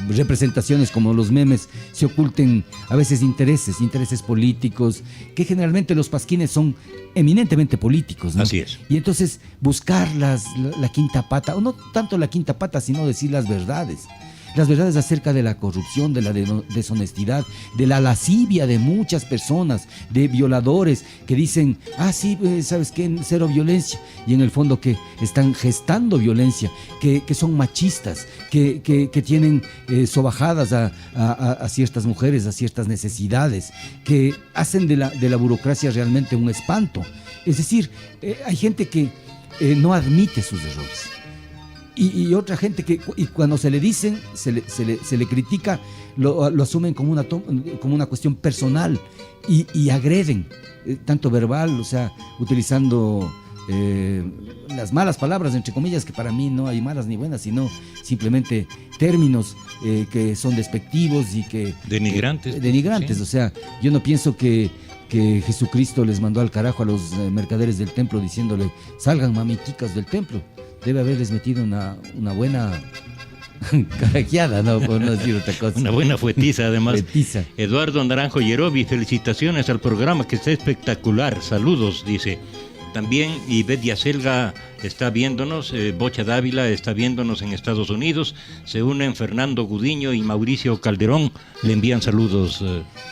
representaciones como los memes, se oculten a veces intereses políticos, que generalmente los pasquines son eminentemente políticos, ¿no? Así es. Y entonces buscar la quinta pata, o no tanto la quinta pata, sino decir las verdades acerca de la corrupción, de la deshonestidad, de la lascivia de muchas personas, de violadores que dicen, sí, ¿sabes qué? Cero violencia, y en el fondo que están gestando violencia, que son machistas, que tienen sobajadas a ciertas mujeres, a ciertas necesidades, que hacen de la burocracia realmente un espanto. Es decir, hay gente que no admite sus errores. Y otra gente que cuando se le dicen, se le critica, lo asumen como una cuestión personal y agreden, tanto verbal, o sea, utilizando las malas palabras, entre comillas, que para mí no hay malas ni buenas, sino simplemente términos que son despectivos y que... Denigrantes, sí. O sea, yo no pienso que Jesucristo les mandó al carajo a los mercaderes del templo diciéndole, salgan mamiticas del templo. Debe haberles metido una buena carajeada, ¿no? Por no decir otra cosa. Una buena fuetiza, además. Fuetiza. Eduardo Naranjo Yerobi, felicitaciones al programa, que está espectacular. Saludos, dice. También Ivette Yacelga está viéndonos, Bocha Dávila está viéndonos en Estados Unidos. Se unen Fernando Gudiño y Mauricio Calderón. Le envían saludos,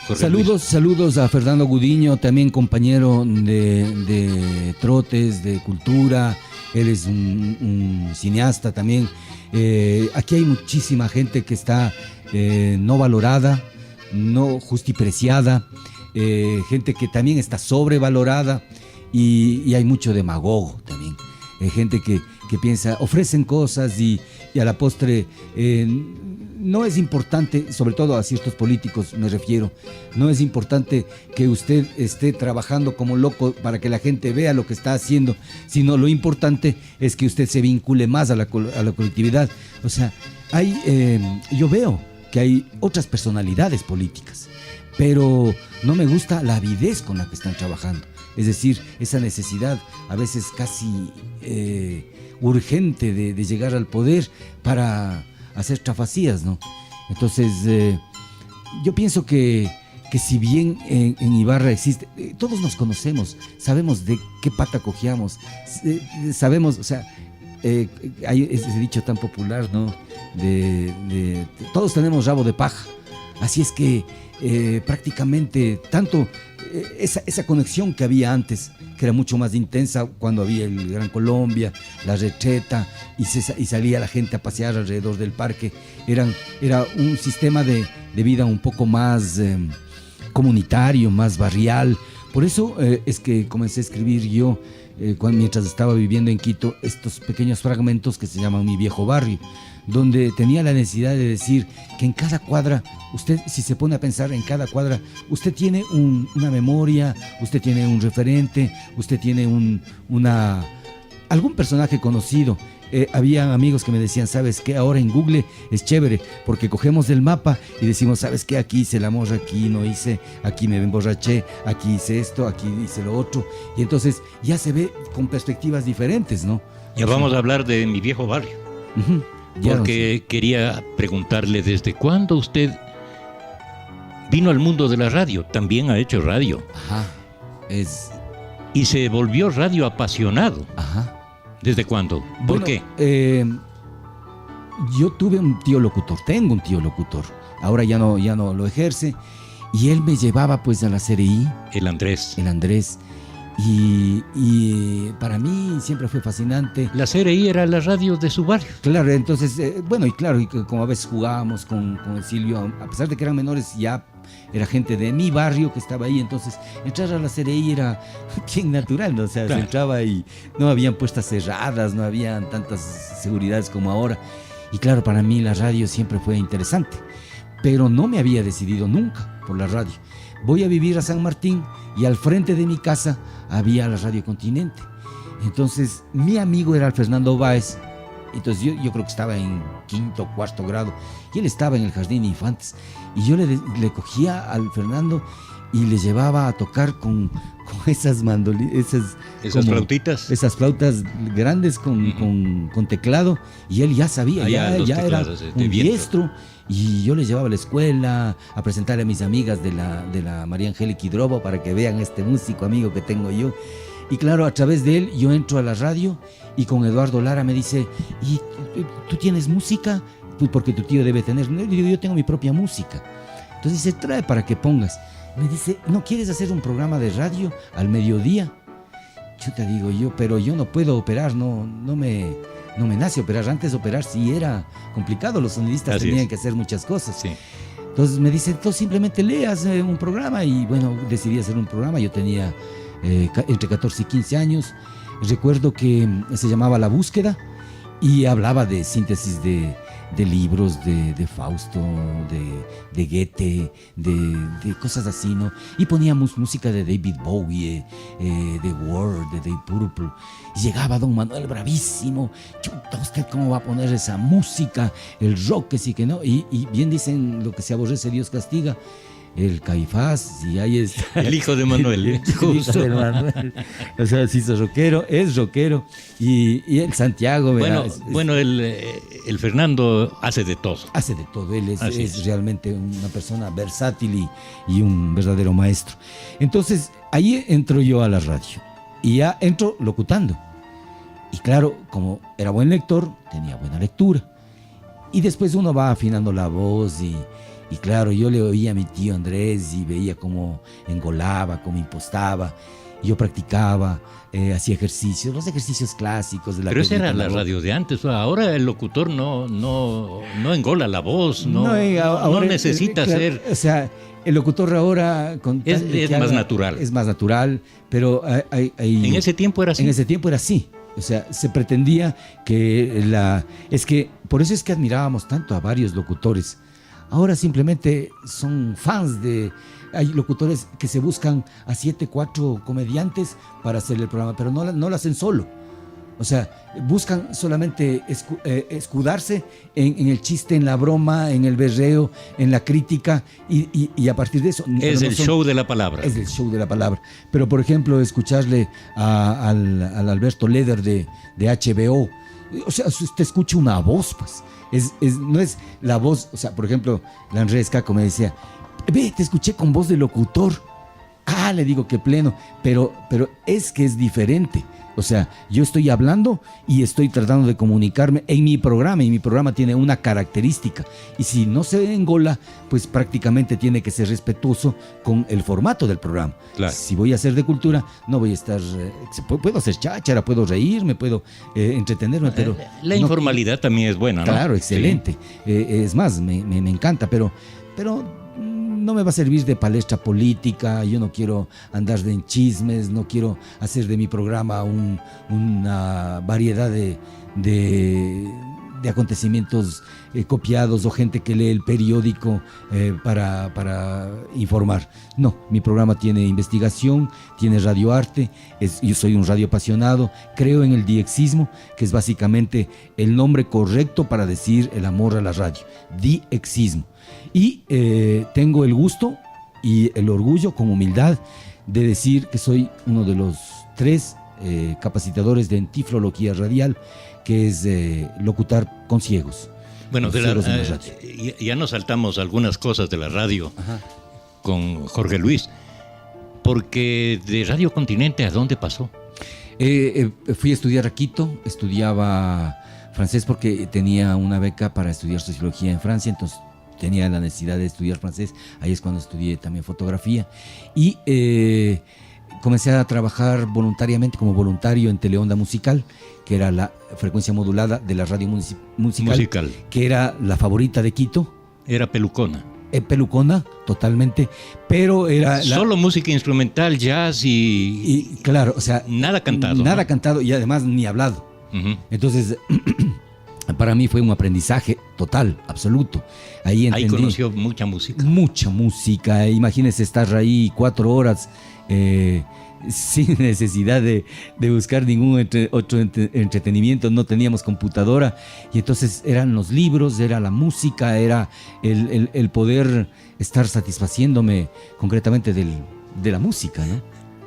Jorge Luis. Saludos a Fernando Gudiño, también compañero de trotes, de cultura. Él es un cineasta también. Aquí hay muchísima gente que está no valorada, no justipreciada, gente que también está sobrevalorada y hay mucho demagogo también. Gente que piensa, ofrecen cosas y y a la postre no es importante, sobre todo a ciertos políticos me refiero, no es importante que usted esté trabajando como loco para que la gente vea lo que está haciendo, sino lo importante es que usted se vincule más a la colectividad. O sea, yo veo que hay otras personalidades políticas, pero no me gusta la avidez con la que están trabajando. Es decir, esa necesidad a veces casi urgente de llegar al poder para hacer trafacías, ¿no? Entonces, yo pienso que si bien en Ibarra existe, todos nos conocemos, sabemos de qué pata cojeamos, sabemos, o sea, hay ese dicho tan popular, ¿no? Todos tenemos rabo de paja. Así es que prácticamente tanto esa conexión que había antes, que era mucho más intensa cuando había el Gran Colombia, la Retreta, y salía la gente a pasear alrededor del parque, era un sistema de vida un poco más comunitario, más barrial. Por eso es que comencé a escribir yo, mientras estaba viviendo en Quito, estos pequeños fragmentos que se llaman Mi Viejo Barrio, donde tenía la necesidad de decir que en cada cuadra, usted, si se pone a pensar en cada cuadra, usted tiene una memoria, usted tiene un referente, usted tiene algún personaje conocido. Había amigos que me decían, ¿sabes qué? Ahora en Google es chévere, porque cogemos el mapa y decimos, ¿sabes qué? Aquí hice la morra, aquí no hice, aquí me emborraché, aquí hice esto, aquí hice lo otro. Y entonces ya se ve con perspectivas diferentes, ¿no? Ya vamos a hablar de Mi Viejo Barrio. Uh-huh. Porque quería preguntarle, ¿desde cuándo usted vino al mundo de la radio? También ha hecho radio. Ajá. Y se volvió radio apasionado. Ajá. ¿Desde cuándo? ¿Por qué? Yo tengo un tío locutor. Ahora ya no lo ejerce. Y él me llevaba pues a la CRI. El Andrés. Y para mí siempre fue fascinante. La CRI era la radio de su barrio. Claro, entonces, y como a veces jugábamos con el Silvio, a pesar de que eran menores, ya era gente de mi barrio que estaba ahí. Entonces, entrar a la CRI era bien natural, ¿no? O sea, claro, se entraba y no habían puertas cerradas, no habían tantas seguridades como ahora. Y claro, para mí la radio siempre fue interesante, pero no me había decidido nunca por la radio. Voy a vivir a San Martín y al frente de mi casa había la Radio Continente. Entonces mi amigo era el Fernando Báez. Entonces yo creo que estaba en 5º o 4º grado y él estaba en el Jardín de Infantes. Y yo le cogía al Fernando y le llevaba a tocar con esas mandolinas, esas flautitas. Esas flautas grandes con teclado. Y él ya sabía, ya era un diestro. Y yo les llevaba a la escuela a presentarle a mis amigas de la María Angélica Hidrobo para que vean este músico amigo que tengo yo. Y claro, a través de él yo entro a la radio y con Eduardo Lara me dice, ¿y tú tienes música? Porque tu tío debe tener. Le digo, yo tengo mi propia música. Entonces dice, trae para que pongas. Me dice, ¿no quieres hacer un programa de radio al mediodía? Yo te digo pero yo no puedo operar, no me nace operar. Antes operar sí era complicado, los sonidistas tenían que hacer muchas cosas. Sí. Entonces me dice, entonces simplemente leas un programa. Y bueno, decidí hacer un programa. Yo tenía entre 14 y 15 años. Recuerdo que se llamaba La Búsqueda y hablaba de síntesis de libros de Fausto, de Goethe, de cosas así, ¿no? Y poníamos música de David Bowie, de War, de Deep Purple. Y llegaba Don Manuel bravísimo. Chuta, ¿usted cómo va a poner esa música? El rock, que sí que no. Y bien dicen, lo que se aborrece Dios castiga. El Caifás, y ahí está. El hijo de Manuel. El hijo de Manuel. O sea, se hizo rockero, es rockero. Y el Santiago, ¿verdad? Bueno, el Fernando hace de todo. Hace de todo. Él es realmente una persona versátil y un verdadero maestro. Entonces, ahí entro yo a la radio. Y ya entro locutando. Y claro, como era buen lector, tenía buena lectura. Y después uno va afinando la voz y claro, yo le oía a mi tío Andrés y veía cómo engolaba, cómo impostaba. Y yo practicaba, hacía ejercicios, los ejercicios clásicos de la. Pero esa era la radio de antes. Ahora el locutor no engola la voz, no necesita ser. O sea, el locutor ahora es más natural. Es más natural, pero hay en ese tiempo era así. En ese tiempo era así. O sea, se pretendía que es que por eso es que admirábamos tanto a varios locutores. Ahora simplemente son fans de... Hay locutores que se buscan a 7, 4 comediantes para hacer el programa, pero no lo hacen solo. O sea, buscan solamente escudarse en el chiste, en la broma, en el berreo, en la crítica, y a partir de eso... Es el show de la palabra. Es el show de la palabra. Pero, por ejemplo, escucharle al Alberto Leder de HBO, o sea, usted escucha una voz, pues. No es la voz, o sea, por ejemplo, Lanrés Caco me decía, ve, te escuché con voz de locutor. Ah, le digo que pleno, pero es que es diferente. O sea, yo estoy hablando y estoy tratando de comunicarme en mi programa, y mi programa tiene una característica. Y si no se engola, pues prácticamente tiene que ser respetuoso con el formato del programa. Claro. Si voy a hacer de cultura, no voy a estar... puedo hacer cháchara, puedo reírme, puedo entretenerme, pero... La informalidad también es buena, ¿no? Claro, excelente. Sí. Es más, me encanta, pero no me va a servir de palestra política. Yo no quiero andar en chismes, no quiero hacer de mi programa una variedad de acontecimientos copiados, o gente que lee el periódico para informar. No, mi programa tiene investigación, tiene radioarte, yo soy un radio apasionado, creo en el diexismo, que es básicamente el nombre correcto para decir el amor a la radio, diexismo. Y tengo el gusto y el orgullo, con humildad, de decir que soy uno de los 3 capacitadores de entiflología radial, que es locutar con ciegos. Bueno, ya nos saltamos algunas cosas de la radio. Ajá. Con Jorge Luis, porque de Radio Continente, ¿a dónde pasó? Fui a estudiar a Quito, estudiaba francés porque tenía una beca para estudiar sociología en Francia, entonces tenía la necesidad de estudiar francés. Ahí es cuando estudié también fotografía, y comencé a trabajar voluntariamente como voluntario en Teleonda Musical, que era la frecuencia modulada de la radio musical, que era la favorita de Quito. Era pelucona. Pelucona, totalmente, pero era... Solo música instrumental, jazz y claro, o sea... Nada cantado. Nada, ¿no? Cantado, y además ni hablado. Uh-huh. Entonces... Para mí fue un aprendizaje total, absoluto. Ahí conoció mucha música. Mucha música. Imagínese estar ahí 4 horas sin necesidad de buscar ningún otro entretenimiento. No teníamos computadora, y entonces eran los libros, era la música, era el poder estar satisfaciéndome concretamente de la música, ¿no?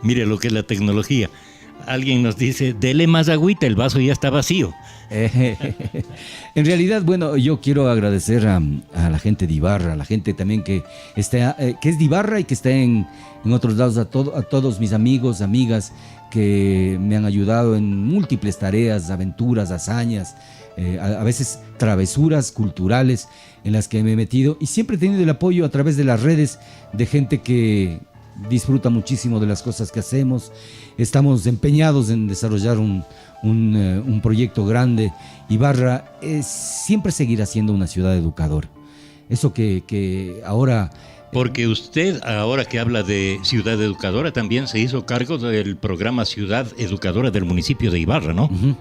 Mire lo que es la tecnología. Alguien nos dice, dele más agüita, el vaso ya está vacío. En realidad, bueno, yo quiero agradecer a la gente de Ibarra, a la gente también que es de Ibarra y que está en otros lados, a todos mis amigos, amigas que me han ayudado en múltiples tareas, aventuras, hazañas, a veces travesuras culturales en las que me he metido, y siempre he tenido el apoyo a través de las redes de gente que disfruta muchísimo de las cosas que hacemos. Estamos empeñados en desarrollar un proyecto grande. Ibarra siempre seguirá siendo una ciudad educadora. Eso que ahora... Porque usted, ahora que habla de ciudad educadora, también se hizo cargo del programa Ciudad Educadora del municipio de Ibarra, ¿no? Uh-huh.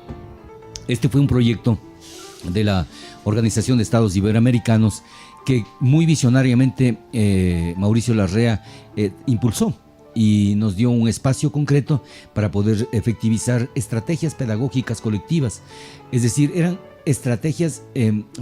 Este fue un proyecto de la Organización de Estados Iberoamericanos que muy visionariamente Mauricio Larrea impulsó, y nos dio un espacio concreto para poder efectivizar estrategias pedagógicas colectivas. Es decir, eran estrategias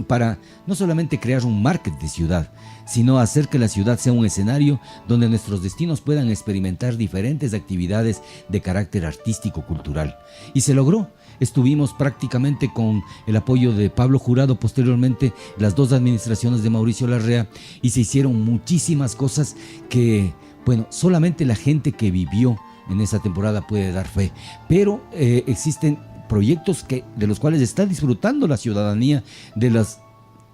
para no solamente crear un market de ciudad, sino hacer que la ciudad sea un escenario donde nuestros destinos puedan experimentar diferentes actividades de carácter artístico-cultural. Y se logró. Estuvimos prácticamente con el apoyo de Pablo Jurado, posteriormente las 2 administraciones de Mauricio Larrea, y se hicieron muchísimas cosas que, bueno, solamente la gente que vivió en esa temporada puede dar fe. Pero existen proyectos de los cuales está disfrutando la ciudadanía de las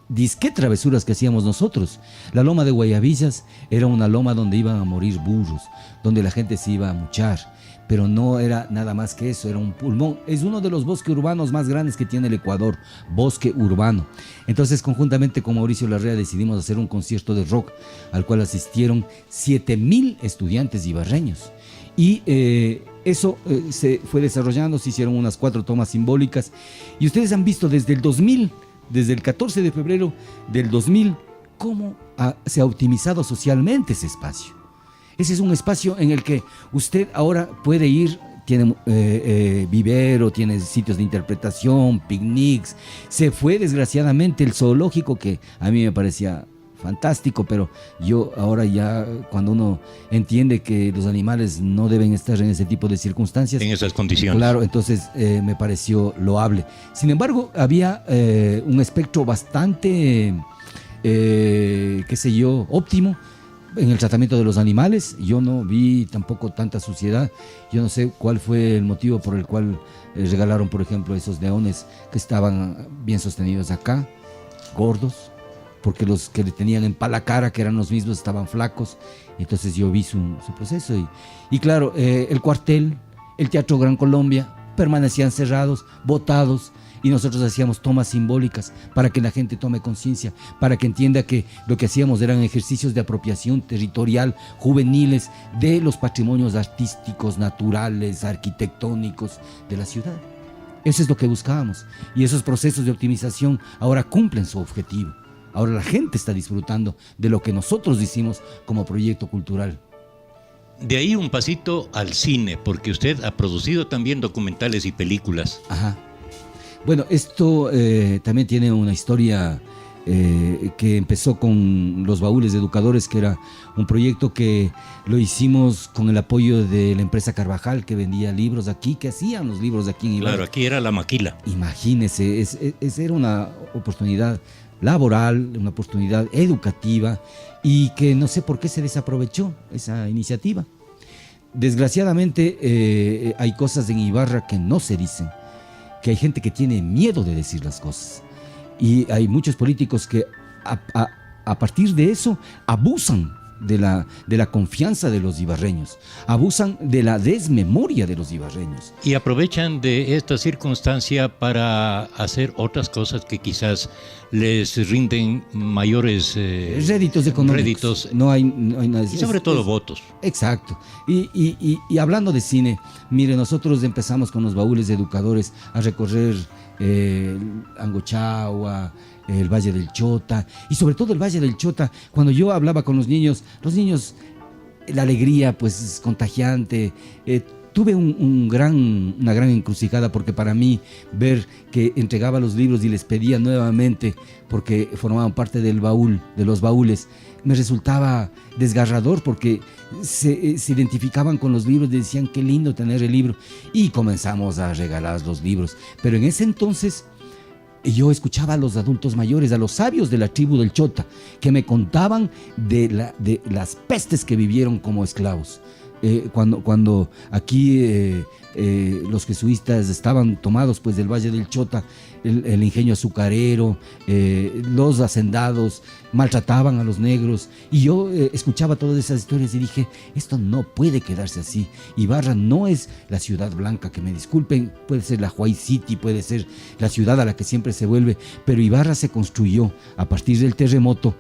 disque travesuras que hacíamos nosotros. La loma de Guayabillas era una loma donde iban a morir burros, donde la gente se iba a muchar, pero no era nada más que eso, era un pulmón. Es uno de los bosques urbanos más grandes que tiene el Ecuador, bosque urbano. Entonces, conjuntamente con Mauricio Larrea decidimos hacer un concierto de rock al cual asistieron 7,000 estudiantes ibarreños. Y eso se fue desarrollando, se hicieron unas 4 tomas simbólicas, y ustedes han visto desde el 2000 desde el 14 de febrero del 2000, cómo se ha optimizado socialmente ese espacio. Ese es un espacio en el que usted ahora puede ir, tiene vivero, tiene sitios de interpretación, picnics. Se fue desgraciadamente el zoológico, que a mí me parecía fantástico, pero yo ahora ya, cuando uno entiende que los animales no deben estar en ese tipo de circunstancias, en esas condiciones, claro, entonces me pareció loable. Sin embargo, había un espectro bastante, qué sé yo, óptimo en el tratamiento de los animales. Yo no vi tampoco tanta suciedad. Yo no sé cuál fue el motivo por el cual regalaron, por ejemplo, esos leones que estaban bien sostenidos acá, gordos, porque los que le tenían en Palacara, que eran los mismos, estaban flacos. Entonces yo vi su proceso. Y claro, el cuartel, el Teatro Gran Colombia, permanecían cerrados, botados, y nosotros hacíamos tomas simbólicas para que la gente tome conciencia, para que entienda que lo que hacíamos eran ejercicios de apropiación territorial juveniles de los patrimonios artísticos, naturales, arquitectónicos de la ciudad. Eso es lo que buscábamos, y esos procesos de optimización ahora cumplen su objetivo. Ahora la gente está disfrutando de lo que nosotros hicimos como proyecto cultural. De ahí un pasito al cine, porque usted ha producido también documentales y películas. Ajá. Bueno, esto también tiene una historia que empezó con Los Baúles de Educadores, que era un proyecto que lo hicimos con el apoyo de la empresa Carvajal, que vendía libros aquí, que hacían los libros de aquí en Ibarra. Claro, aquí era la maquila. Imagínese, esa era una oportunidad laboral, una oportunidad educativa, y que no sé por qué se desaprovechó esa iniciativa. Desgraciadamente hay cosas en Ibarra que no se dicen, que hay gente que tiene miedo de decir las cosas, y hay muchos políticos que a partir de eso abusan de la confianza de los ibarreños, abusan de la desmemoria de los ibarreños. Y aprovechan de esta circunstancia para hacer otras cosas que quizás les rinden mayores réditos económicos. Réditos, no hay nada. Y sobre todo votos. Exacto. Y hablando de cine, mire, nosotros empezamos con Los Baúles de Educadores a recorrer Angochagua, el Valle del Chota, y sobre todo el Valle del Chota. Cuando yo hablaba con los niños, la alegría pues es contagiante. Tuve una gran encrucijada, porque para mí ver que entregaba los libros y les pedía nuevamente, porque formaban parte del baúl, de los baúles, me resultaba desgarrador, porque se identificaban con los libros, decían qué lindo tener el libro, y comenzamos a regalar los libros. Pero en ese entonces yo escuchaba a los adultos mayores, a los sabios de la tribu del Chota, que me contaban de las pestes que vivieron como esclavos. Cuando aquí los jesuitas estaban tomados pues del Valle del Chota, el ingenio azucarero, los hacendados maltrataban a los negros, y yo escuchaba todas esas historias y dije, esto no puede quedarse así. Ibarra no es la ciudad blanca, que me disculpen, puede ser la Huay City, puede ser la ciudad a la que siempre se vuelve, pero Ibarra se construyó a partir del terremoto.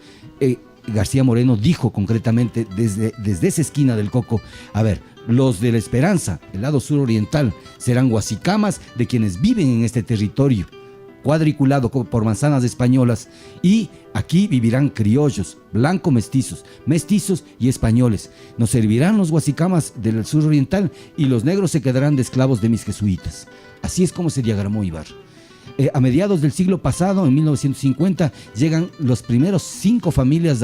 García Moreno dijo concretamente desde esa esquina del Coco, a ver, los de la Esperanza, el lado suroriental, serán guasicamas de quienes viven en este territorio, cuadriculado por manzanas españolas, y aquí vivirán criollos, blanco-mestizos, mestizos y españoles. Nos servirán los guasicamas del suroriental, y los negros se quedarán de esclavos de mis jesuitas. Así es como se diagramó Ibarra. A mediados del siglo pasado, en 1950, llegan los primeros 5 familias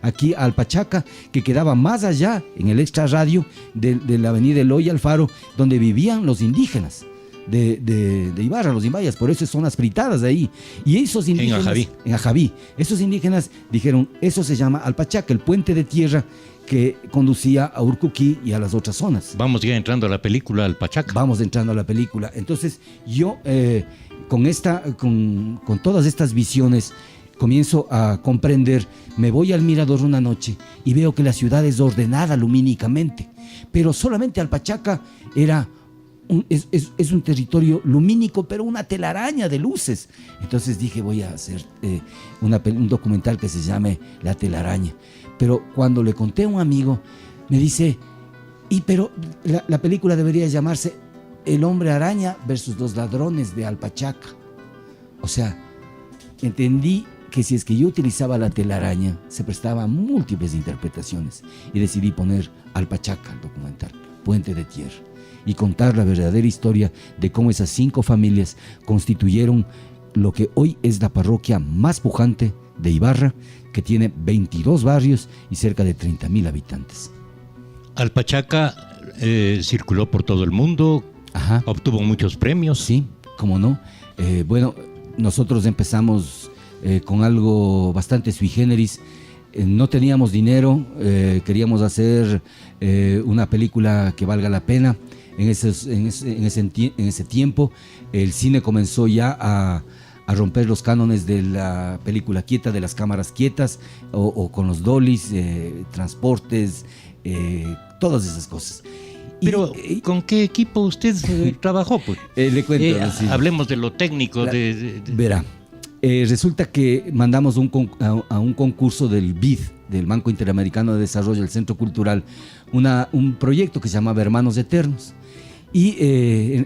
aquí a Alpachaca, que quedaba más allá, en el extrarradio de la avenida Eloy Alfaro, donde vivían los indígenas de Ibarra, los imbayas. Por eso son las fritadas de ahí. Y esos indígenas, en Ajaví, esos indígenas dijeron, eso se llama Alpachaca, el puente de tierra que conducía a Urcuquí y a las otras zonas. Vamos ya entrando a la película Alpachaca. Vamos entrando a la película. Entonces yo con todas estas visiones comienzo a comprender. Me voy al mirador una noche y veo que la ciudad es ordenada lumínicamente, pero solamente Alpachaca es un territorio lumínico, pero una telaraña de luces. Entonces dije, voy a hacer un documental que se llame La Telaraña. Pero cuando le conté a un amigo, me dice, pero la película debería llamarse El Hombre Araña versus los ladrones de Alpachaca. O sea, entendí que si es que yo utilizaba la telaraña, se prestaba a múltiples interpretaciones y decidí poner Alpachaca, el documental, Puente de Tierra, y contar la verdadera historia de cómo esas 5 familias constituyeron lo que hoy es la parroquia más pujante de Ibarra, que tiene 22 barrios y cerca de 30,000 habitantes. Alpachaca circuló por todo el mundo, Ajá. obtuvo muchos premios. Sí, cómo no. Bueno, nosotros empezamos con algo bastante sui generis. No teníamos dinero, queríamos hacer una película que valga la pena. En ese tiempo el cine comenzó ya a romper los cánones de la película quieta, de las cámaras quietas, o con los dollies, transportes, todas esas cosas. Pero, ¿con qué equipo usted trabajó? Pues? Le cuento. Hablemos de lo técnico. Verá, resulta que mandamos a un concurso del BID, del Banco Interamericano de Desarrollo, del Centro Cultural, un proyecto que se llamaba Hermanos Eternos. Y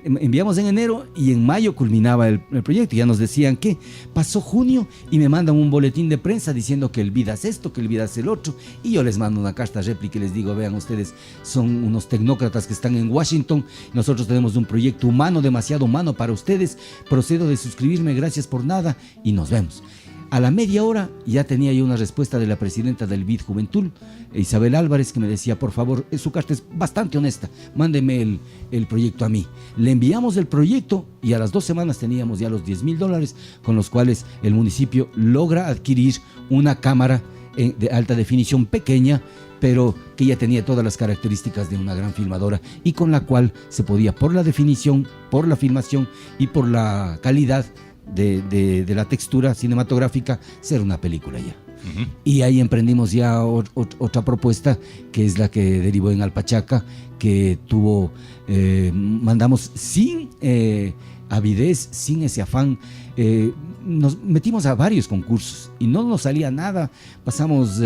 enviamos en enero y en mayo culminaba el proyecto. Ya nos decían que pasó junio y me mandan un boletín de prensa diciendo que el BID hace esto, que el BID hace el otro. Y yo les mando una carta réplica y les digo, vean ustedes, son unos tecnócratas que están en Washington. Nosotros tenemos un proyecto humano, demasiado humano para ustedes. Procedo de suscribirme, gracias por nada y nos vemos. A la media hora ya tenía yo una respuesta de la presidenta del BID Juventud, Isabel Álvarez, que me decía, por favor, su carta es bastante honesta, mándeme el proyecto a mí. Le enviamos el proyecto y a las 2 semanas teníamos ya los $10,000, con los cuales el municipio logra adquirir una cámara de alta definición pequeña, pero que ya tenía todas las características de una gran filmadora y con la cual se podía, por la definición, por la filmación y por la calidad de la textura cinematográfica, ser una película ya. Uh-huh. Y ahí emprendimos ya otra propuesta, que es la que derivó en Alpachaca, que mandamos sin avidez, sin ese afán. Nos metimos a varios concursos y no nos salía nada. Pasamos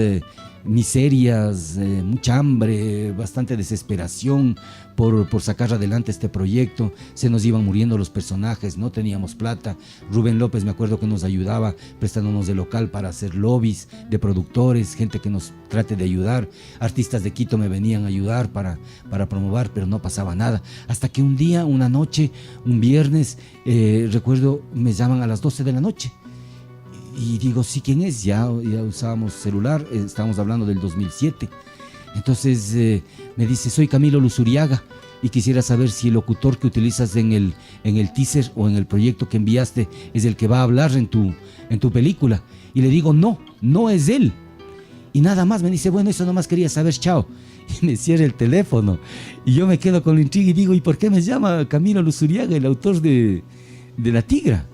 miserias, mucha hambre, bastante desesperación por sacar adelante este proyecto. Se nos iban muriendo los personajes, no teníamos plata. Rubén López, me acuerdo que nos ayudaba prestándonos de local para hacer lobbies de productores, gente que nos trate de ayudar. Artistas de Quito me venían a ayudar para promover, pero no pasaba nada. Hasta que un día, una noche, un viernes, recuerdo, me llaman a las 12 de la noche. Y digo, sí, ¿quién es? Ya usábamos celular, estábamos hablando del 2007. Entonces me dice, soy Camilo Luzuriaga y quisiera saber si el locutor que utilizas en el teaser o en el proyecto que enviaste es el que va a hablar en tu película. Y le digo, no es él. Y nada más me dice, bueno, eso nomás quería saber, chao. Y me cierra el teléfono. Y yo me quedo con la intriga y digo, ¿y por qué me llama Camilo Luzuriaga, el autor de La Tigra?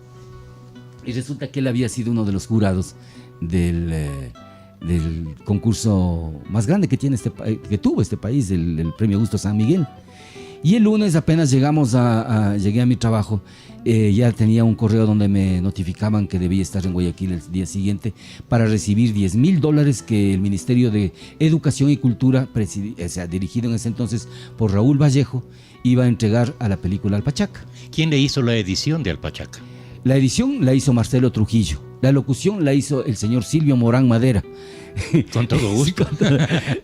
Y resulta que él había sido uno de los jurados del concurso más grande que tuvo este país, el Premio Augusto San Miguel. Y el lunes apenas llegué a mi trabajo, ya tenía un correo donde me notificaban que debía estar en Guayaquil el día siguiente para recibir $10,000 que el Ministerio de Educación y Cultura, dirigido en ese entonces por Raúl Vallejo, iba a entregar a la película Alpachaca. ¿Quién le hizo la edición de Alpachaca? La edición la hizo Marcelo Trujillo. La locución la hizo el señor Silvio Morán Madera. Con todo gusto.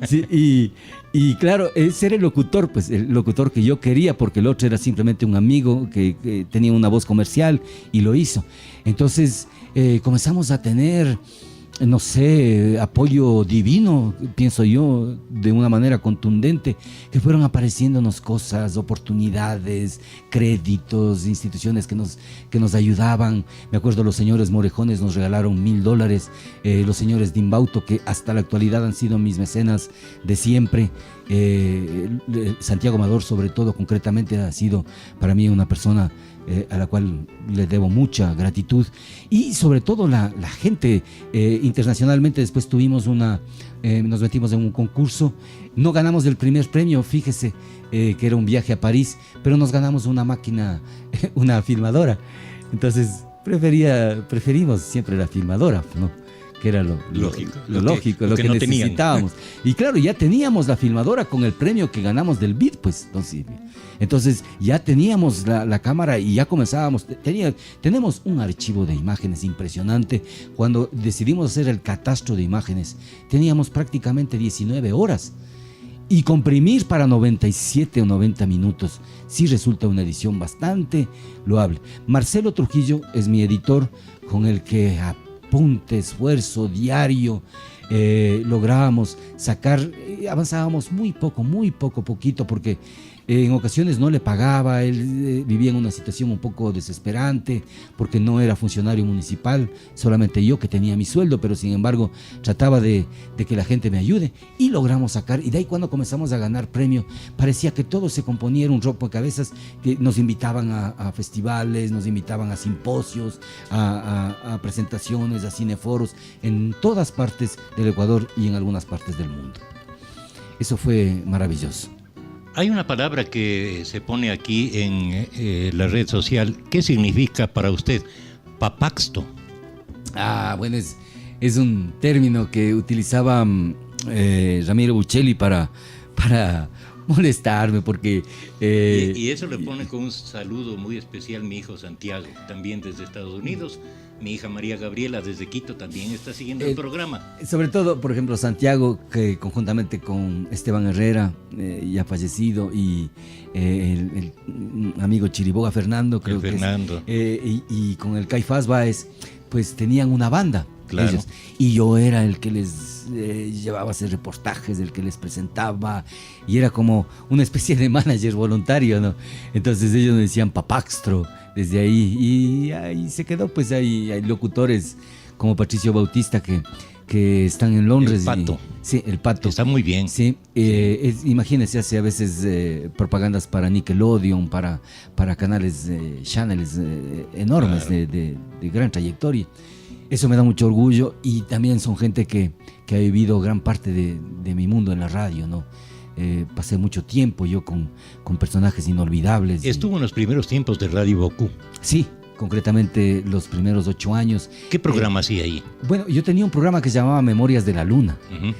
Sí, y claro, ese era el locutor que yo quería, porque el otro era simplemente un amigo que tenía una voz comercial y lo hizo. Entonces comenzamos a tener, no sé, apoyo divino, pienso yo, de una manera contundente, que fueron apareciéndonos cosas, oportunidades, créditos, instituciones que nos ayudaban. Me acuerdo, los señores Morejones nos regalaron $1,000, los señores Dimbauto, que hasta la actualidad han sido mis mecenas de siempre. Santiago Amador, sobre todo, concretamente, ha sido para mí una persona a la cual le debo mucha gratitud, y sobre todo la gente internacionalmente. Después tuvimos nos metimos en un concurso, no ganamos el primer premio, fíjese, que era un viaje a París, pero nos ganamos una máquina, una filmadora. Entonces preferimos siempre la filmadora, ¿no? que era lo lógico, lo que no necesitábamos. Y claro, ya teníamos la filmadora con el premio que ganamos del BID, pues, don Silvio. Entonces ya teníamos la cámara y ya comenzábamos. Tenemos un archivo de imágenes impresionante. Cuando decidimos hacer el catastro de imágenes, teníamos prácticamente 19 horas. Y comprimir para 97 o 90 minutos sí resulta una edición bastante loable. Marcelo Trujillo es mi editor, con el que apunte, esfuerzo diario, lográbamos sacar, avanzábamos muy poquito, porque en ocasiones no le pagaba, él vivía en una situación un poco desesperante porque no era funcionario municipal, solamente yo que tenía mi sueldo, pero sin embargo trataba de que la gente me ayude y logramos sacar. Y de ahí cuando comenzamos a ganar premio, parecía que todo se componía, era un rompecabezas, que nos invitaban a festivales, nos invitaban a simposios, a presentaciones, a cineforos, en todas partes del Ecuador y en algunas partes del mundo. Eso fue maravilloso. Hay una palabra que se pone aquí en la red social. ¿Qué significa para usted? Papaxto. Bueno, es un término que utilizaba Ramiro Buccelli para molestarme, porque... Y eso le pone con un saludo muy especial mi hijo Santiago, también desde Estados Unidos. Mi hija María Gabriela desde Quito también está siguiendo el programa. Sobre todo, por ejemplo, Santiago, que conjuntamente con Esteban Herrera, ya fallecido, y el amigo Chiriboga Fernando, creo que Fernando. Y con el Caifás Báez, pues tenían una banda. Claro. Ellos, y yo era el que les llevaba a hacer reportajes, el que les presentaba, y era como una especie de manager voluntario, ¿no? Entonces ellos me decían Papaxtro desde ahí, y ahí se quedó. Pues hay locutores como Patricio Bautista que están en Londres. El Pato. Sí, el Pato. Está muy bien. Sí, imagínense, hace a veces propagandas para Nickelodeon, para canales, channels enormes, claro, de gran trayectoria. Eso me da mucho orgullo, y también son gente que ha vivido gran parte de mi mundo en la radio, ¿no? Pasé mucho tiempo yo con personajes inolvidables. Estuvo en los primeros tiempos de Radio Bocú. Sí, concretamente los primeros 8 años. ¿Qué programa hacía ahí? Bueno, yo tenía un programa que se llamaba Memorias de la Luna. Uh-huh.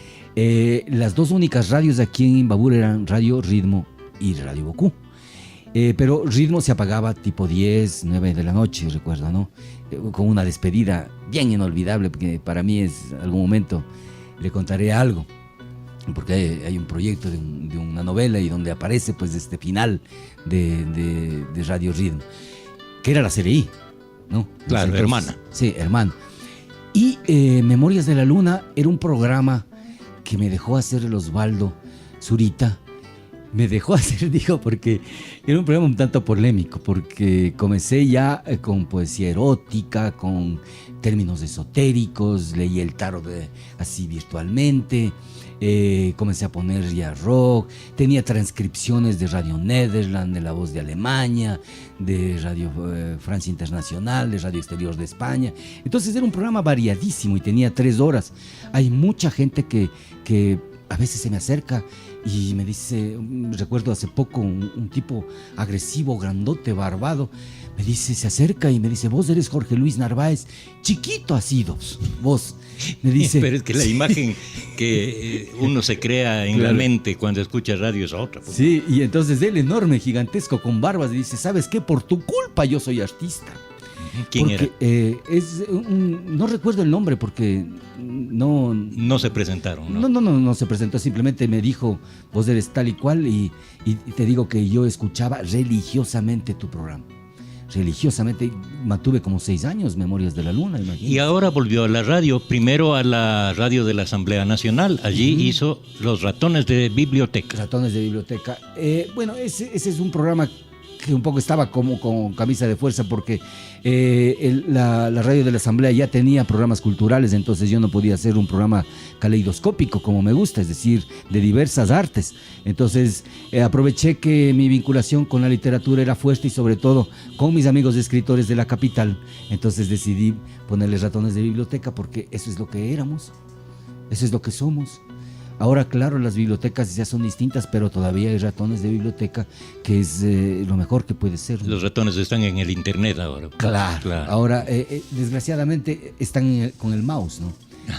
Las dos únicas radios aquí en Imbabura eran Radio Ritmo y Radio Bocú. Pero Ritmo se apagaba tipo 10, 9 de la noche, recuerdo, ¿no? Con una despedida bien inolvidable, porque para mí es, algún momento le contaré algo, porque hay un proyecto de una novela y donde aparece pues este final de Radio Ritmo, que era la CRI, ¿no? Claro, entonces, hermana. Sí, hermano. Y Memorias de la Luna era un programa que me dejó hacer el Osvaldo Zurita. Me dejó hacer, digo, porque era un programa un tanto polémico, porque comencé ya con poesía erótica, con términos esotéricos, leí el tarot así virtualmente, comencé a poner ya rock, tenía transcripciones de Radio Nederland, de La Voz de Alemania, de Radio Francia Internacional, de Radio Exterior de España. Entonces era un programa variadísimo y tenía 3 horas. Hay mucha gente que a veces se me acerca y me dice, recuerdo hace poco un tipo agresivo, grandote, barbado, me dice, se acerca y me dice, vos eres Jorge Luis Narváez, chiquito has sido, vos. Me dice, pero es que la imagen que uno se crea en, claro, la mente cuando escucha radio es otra. Pues. Sí, y entonces él enorme, gigantesco, con barbas, y dice, ¿sabes qué? Por tu culpa yo soy artista. ¿Quién porque, era? No recuerdo el nombre porque no se presentaron, ¿no? No se presentó, simplemente me dijo, vos eres tal y cual, y te digo que yo escuchaba religiosamente tu programa. Religiosamente, mantuve como 6 años Memorias de la Luna, imagínate. Y ahora volvió a la radio, primero a la radio de la Asamblea Nacional, allí hizo Los Ratones de Biblioteca. Ratones de Biblioteca. Bueno, ese es un programa que un poco estaba como con camisa de fuerza, porque la radio de la Asamblea ya tenía programas culturales, entonces yo no podía hacer un programa caleidoscópico como me gusta, es decir, de diversas artes. Entonces aproveché que mi vinculación con la literatura era fuerte, y sobre todo con mis amigos escritores de la capital. Entonces decidí ponerles Ratones de Biblioteca, porque eso es lo que éramos, eso es lo que somos. Ahora, claro, las bibliotecas ya son distintas, pero todavía hay Ratones de Biblioteca, que es lo mejor que puede ser, ¿no? Los ratones están en el internet ahora. Claro. Ahora, desgraciadamente, están con el mouse, ¿no?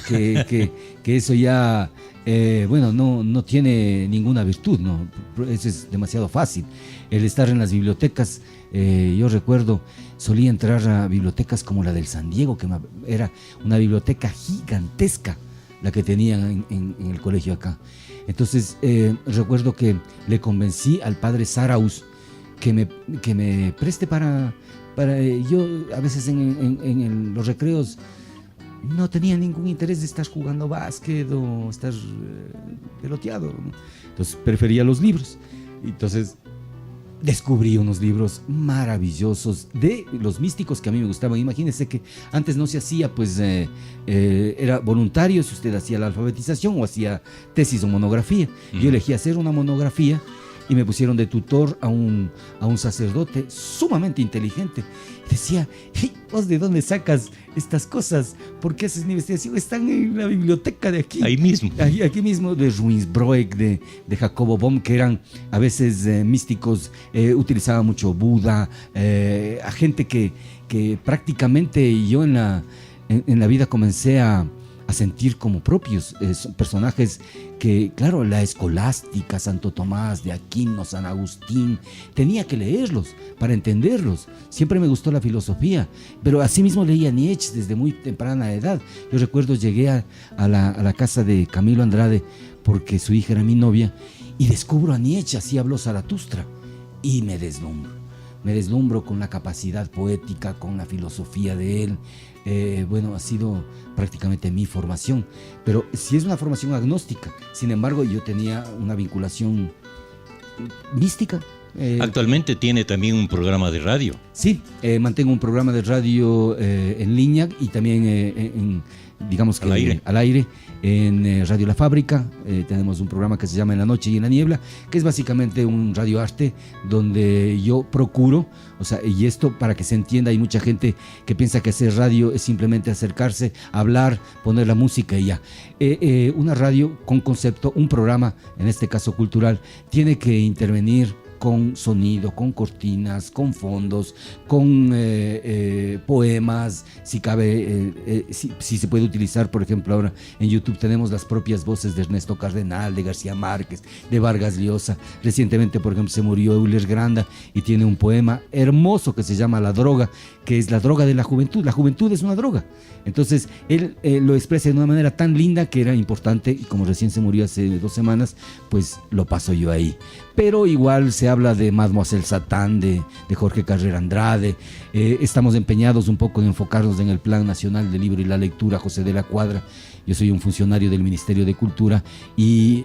que eso ya, no tiene ninguna virtud, ¿no? Eso es demasiado fácil. El estar en las bibliotecas, yo recuerdo, solía entrar a bibliotecas como la del San Diego, que era una biblioteca gigantesca, la que tenían en el colegio acá. Entonces, recuerdo que le convencí al padre Saraus que me preste para yo a veces en los recreos no tenía ningún interés de estar jugando básquet o estar peloteado, ¿no? Entonces prefería los libros. Entonces descubrí unos libros maravillosos de los místicos que a mí me gustaban. Imagínense que antes no se hacía, pues era voluntario si usted hacía la alfabetización o hacía tesis o monografía. Yo elegí hacer una monografía y me pusieron de tutor a un sacerdote sumamente inteligente. Decía, hey, ¿vos de dónde sacas estas cosas? ¿Por qué haces investigación? Están en la biblioteca de aquí. Ahí mismo. Aquí mismo, de Ruinsbroek, de Jacobo Bohm, que eran a veces místicos, utilizaban mucho Buda, a gente que prácticamente yo en la vida comencé a sentir como propios, personajes que, claro, la escolástica, Santo Tomás de Aquino, San Agustín, tenía que leerlos para entenderlos. Siempre me gustó la filosofía, pero asimismo leía Nietzsche desde muy temprana edad. Yo recuerdo, llegué a la casa de Camilo Andrade porque su hija era mi novia y descubro a Nietzsche, así habló Zaratustra, y me deslumbro con la capacidad poética, con la filosofía de él. Ha sido prácticamente mi formación, pero sí es una formación agnóstica. Sin embargo, yo tenía una vinculación mística. Actualmente tiene también un programa de radio. Sí, mantengo un programa de radio en línea y también digamos que al aire en Radio La Fábrica. Tenemos un programa que se llama En la Noche y en la Niebla, que es básicamente un radioarte donde yo procuro, y esto para que se entienda, hay mucha gente que piensa que hacer radio es simplemente acercarse, hablar, poner la música y ya. Una radio con concepto, un programa, en este caso cultural, tiene que intervenir con sonido, con cortinas, con fondos, con poemas, si cabe, si se puede utilizar. Por ejemplo, ahora en YouTube tenemos las propias voces de Ernesto Cardenal, de García Márquez, de Vargas Llosa. Recientemente, por ejemplo, se murió Euler Granda y tiene un poema hermoso que se llama La Droga, que es la droga de la juventud. La juventud es una droga. Entonces, él lo expresa de una manera tan linda que era importante, y como recién se murió hace 2 semanas, pues lo paso yo ahí. Pero igual se habla de Mademoiselle Satán, de Jorge Carrera Andrade. Estamos empeñados un poco en enfocarnos en el Plan Nacional del Libro y la Lectura, José de la Cuadra. Yo soy un funcionario del Ministerio de Cultura y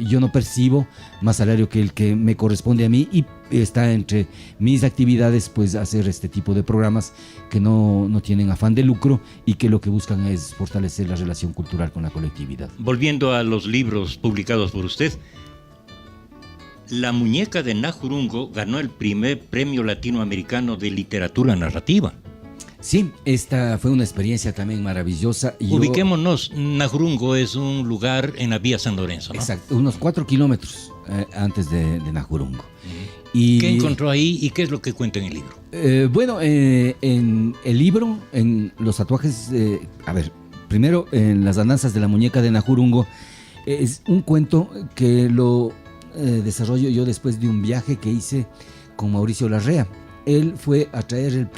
yo no percibo más salario que el que me corresponde a mí, y está entre mis actividades pues hacer este tipo de programas que no tienen afán de lucro y que lo que buscan es fortalecer la relación cultural con la colectividad. Volviendo a los libros publicados por usted, La Muñeca de Najurungo ganó el primer premio latinoamericano de literatura narrativa. Sí, esta fue una experiencia también maravillosa. Ubiquémonos, Najurungo es un lugar en la vía San Lorenzo, ¿no? Exacto, unos 4 kilómetros antes de Najurungo. ¿Qué encontró ahí y qué es lo que cuenta en el libro? En el libro, en los tatuajes, primero en las andanzas de la muñeca de Najurungo, es un cuento que lo desarrollo yo después de un viaje que hice con Mauricio Larrea. Él fue a traer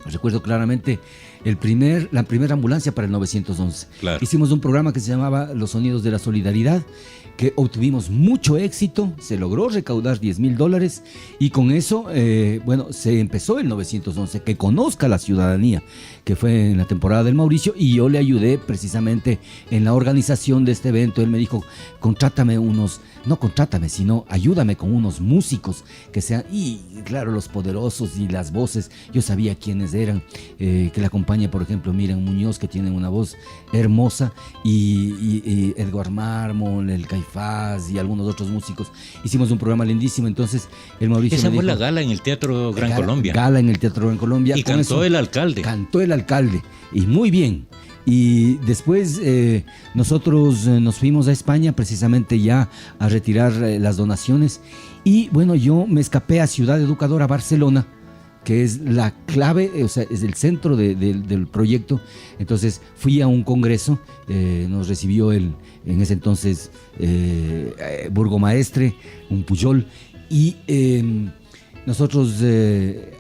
recuerdo claramente, la primera ambulancia para el 911. Claro. Hicimos un programa que se llamaba Los Sonidos de la Solidaridad, que obtuvimos mucho éxito, se logró recaudar $10,000 y con eso, se empezó el 911, que conozca la ciudadanía, que fue en la temporada del Mauricio, y yo le ayudé precisamente en la organización de este evento. Él me dijo, sino ayúdame con unos músicos que sean, y claro, los poderosos y las voces, yo sabía quiénes eran, que la acompaña, por ejemplo, Miriam Muñoz, que tiene una voz hermosa, y Edgar Mármol, el Caifás y algunos otros músicos. Hicimos un programa lindísimo. Entonces el Mauricio esa fue la gala en el Teatro Gran Colombia. Gala en el Teatro Gran Colombia. Y cantó el alcalde. Cantó el alcalde, y muy bien. Y después nosotros nos fuimos a España precisamente ya a retirar las donaciones. Y bueno, yo me escapé a Ciudad Educadora, Barcelona, que es la clave, o sea, es el centro del proyecto. Entonces fui a un congreso, nos recibió en ese entonces burgomaestre, un Pujol, y nosotros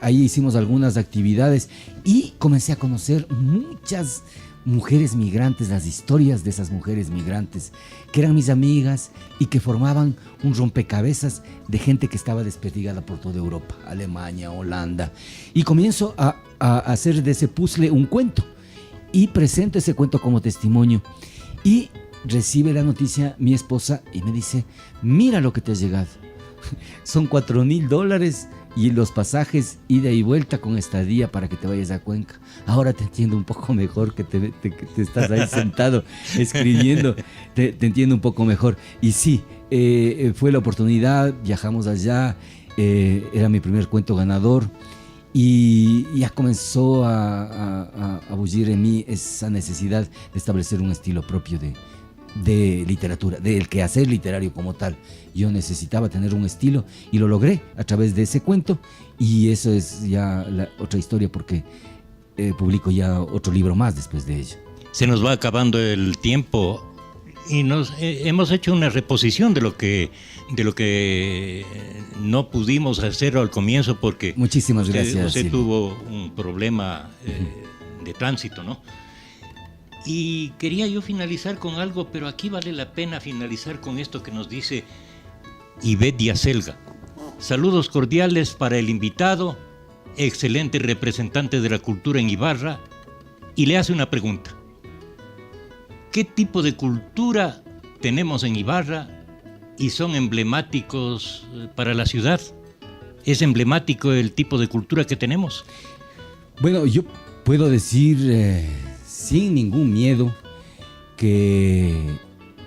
ahí hicimos algunas actividades y comencé a conocer muchas mujeres migrantes, las historias de esas mujeres migrantes, que eran mis amigas y que formaban un rompecabezas de gente que estaba desperdigada por toda Europa, Alemania, Holanda. Y comienzo a hacer de ese puzzle un cuento y presento ese cuento como testimonio. Y recibe la noticia mi esposa y me dice: mira lo que te ha llegado. Son $4,000 y los pasajes ida y vuelta con estadía para que te vayas a Cuenca. Ahora te entiendo un poco mejor, que te estás ahí sentado escribiendo, te entiendo un poco mejor. Y sí, fue la oportunidad, viajamos allá, era mi primer cuento ganador y ya comenzó a bullir en mí esa necesidad de establecer un estilo propio de literatura, del quehacer literario como tal. Yo necesitaba tener un estilo y lo logré a través de ese cuento, y eso es ya otra historia, porque publico ya otro libro más después de ello. Se nos va acabando el tiempo y hemos hecho una reposición de lo que no pudimos hacer al comienzo, porque muchísimas gracias. Usted tuvo un problema de tránsito, ¿no? Y quería yo finalizar con algo, pero aquí vale la pena finalizar con esto que nos dice Ivette Diazelga. Saludos cordiales para el invitado, excelente representante de la cultura en Ibarra, y le hace una pregunta. ¿Qué tipo de cultura tenemos en Ibarra y son emblemáticos para la ciudad? ¿Es emblemático el tipo de cultura que tenemos? Bueno, yo puedo decir sin ningún miedo que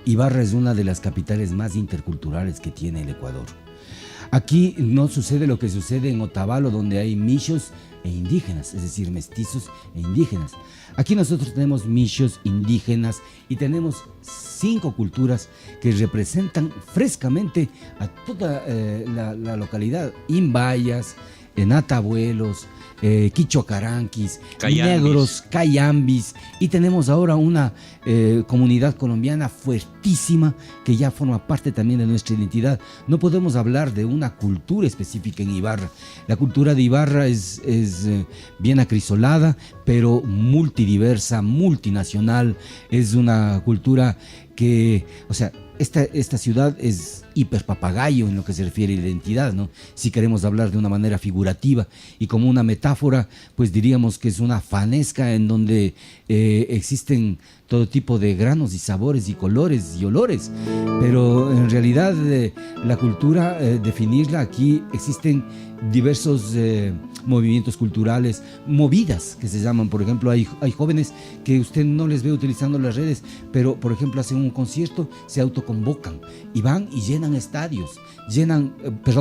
Ibarra es una de las capitales más interculturales que tiene el Ecuador. Aquí no sucede lo que sucede en Otavalo, donde hay michos e indígenas, es decir, mestizos e indígenas. Aquí nosotros tenemos michos, indígenas, y tenemos 5 culturas que representan frescamente a toda la localidad. Imbayas, Natabuelos, Quichocaranquis, negros, cayambis, y tenemos ahora una comunidad colombiana fuertísima que ya forma parte también de nuestra identidad. No podemos hablar de una cultura específica en Ibarra. La cultura de Ibarra es bien acrisolada, pero multidiversa, multinacional. Es una cultura que, o sea, esta ciudad es hiperpapagayo en lo que se refiere a la identidad, ¿no? Si queremos hablar de una manera figurativa y como una metáfora, pues diríamos que es una fanesca en donde existen todo tipo de granos y sabores y colores y olores, pero en realidad la cultura, definirla aquí, existen diversos movimientos culturales, movidas que se llaman. Por ejemplo, hay jóvenes que usted no les ve utilizando las redes, pero por ejemplo hacen un concierto, se autoconvocan y van y llenan estadios,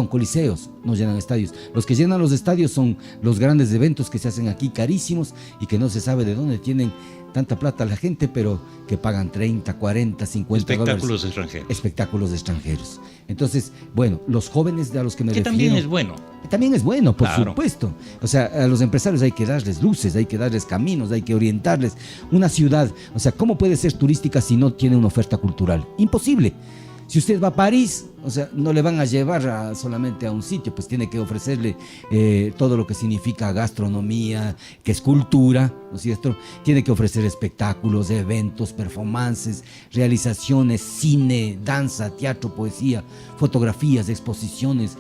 coliseos, no llenan estadios. Los que llenan los estadios son los grandes eventos que se hacen aquí, carísimos, y que no se sabe de dónde tienen tanta plata la gente, pero que pagan 30, 40, 50 espectáculos extranjeros. Espectáculos extranjeros. Entonces, bueno, los jóvenes a los que me refiero... también es bueno. También es bueno, por claro. supuesto. O sea, a los empresarios hay que darles luces, hay que darles caminos, hay que orientarles. Una ciudad, o sea, ¿cómo puede ser turística si no tiene una oferta cultural? Imposible. Si usted va a París, o sea, no le van a llevar solamente a un sitio, pues tiene que ofrecerle todo lo que significa gastronomía, que es cultura, ¿no es cierto? Tiene que ofrecer espectáculos, eventos, performances, realizaciones, cine, danza, teatro, poesía, fotografías, exposiciones,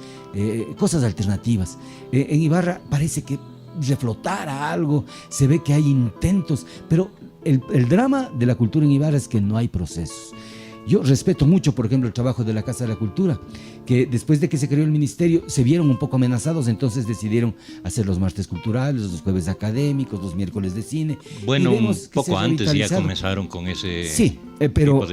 cosas alternativas. En Ibarra parece que reflotara algo, se ve que hay intentos, pero el drama de la cultura en Ibarra es que no hay procesos. Yo respeto mucho, por ejemplo, el trabajo de la Casa de la Cultura, que después de que se creó el ministerio se vieron un poco amenazados, entonces decidieron hacer los martes culturales, los jueves académicos, los miércoles de cine. Bueno, un poco antes ya comenzaron con ese... Sí, pero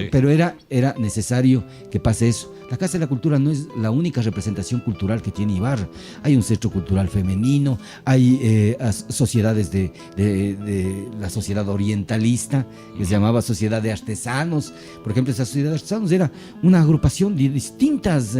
era necesario que pase eso. La Casa de la Cultura no es la única representación cultural que tiene Ibarra. Hay un centro cultural femenino, hay sociedades de la sociedad orientalista, que se llamaba Sociedad de Artesanos. Por ejemplo, esa Sociedad de Artesanos era una agrupación de distintas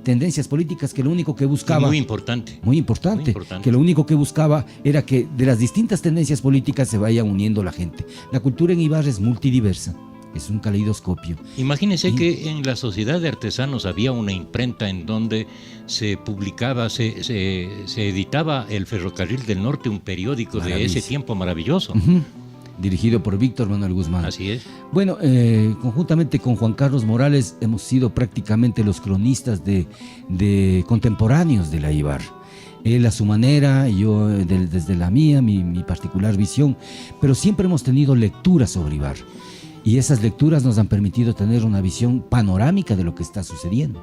tendencias políticas que lo único que buscaba... Muy importante, que lo único que buscaba era que de las distintas tendencias políticas se vaya uniendo la gente. La cultura en Ibarra es multidiversa. Es un caleidoscopio. Imagínense que en la Sociedad de Artesanos había una imprenta en donde se publicaba, se editaba El Ferrocarril del Norte, un periódico de ese tiempo maravilloso. Dirigido por Víctor Manuel Guzmán. Así es. Bueno, conjuntamente con Juan Carlos Morales hemos sido prácticamente los cronistas de contemporáneos de la Ibarra. Él a su manera, yo desde la mía, mi particular visión, pero siempre hemos tenido lecturas sobre Ibarra. Y esas lecturas nos han permitido tener una visión panorámica de lo que está sucediendo.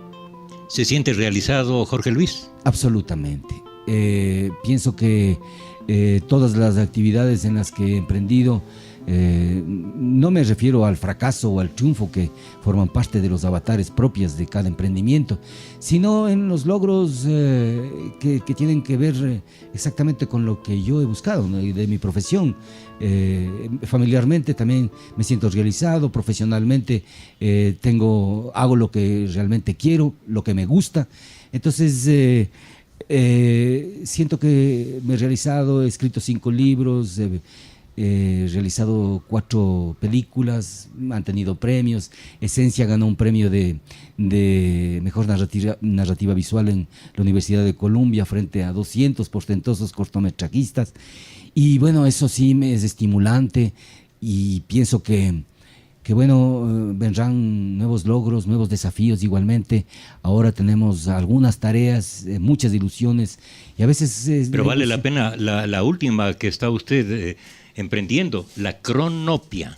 ¿Se siente realizado, Jorge Luis? Absolutamente. Pienso que todas las actividades en las que he emprendido, no me refiero al fracaso o al triunfo que forman parte de los avatares propios de cada emprendimiento, sino en los logros que tienen que ver exactamente con lo que yo he buscado, ¿no? De mi profesión. Familiarmente también me siento realizado, profesionalmente hago lo que realmente quiero, lo que me gusta. Entonces siento que me he realizado, he escrito 5 libros, he realizado 4 películas, han tenido premios. Esencia ganó un premio de mejor narrativa visual en la Universidad de Columbia frente a 200 portentosos cortometrajistas. Y bueno, eso sí me es estimulante y pienso que bueno, vendrán nuevos logros, nuevos desafíos igualmente. Ahora tenemos algunas tareas, muchas ilusiones y a veces... Pero vale la pena la última que está usted emprendiendo, la Cronopia.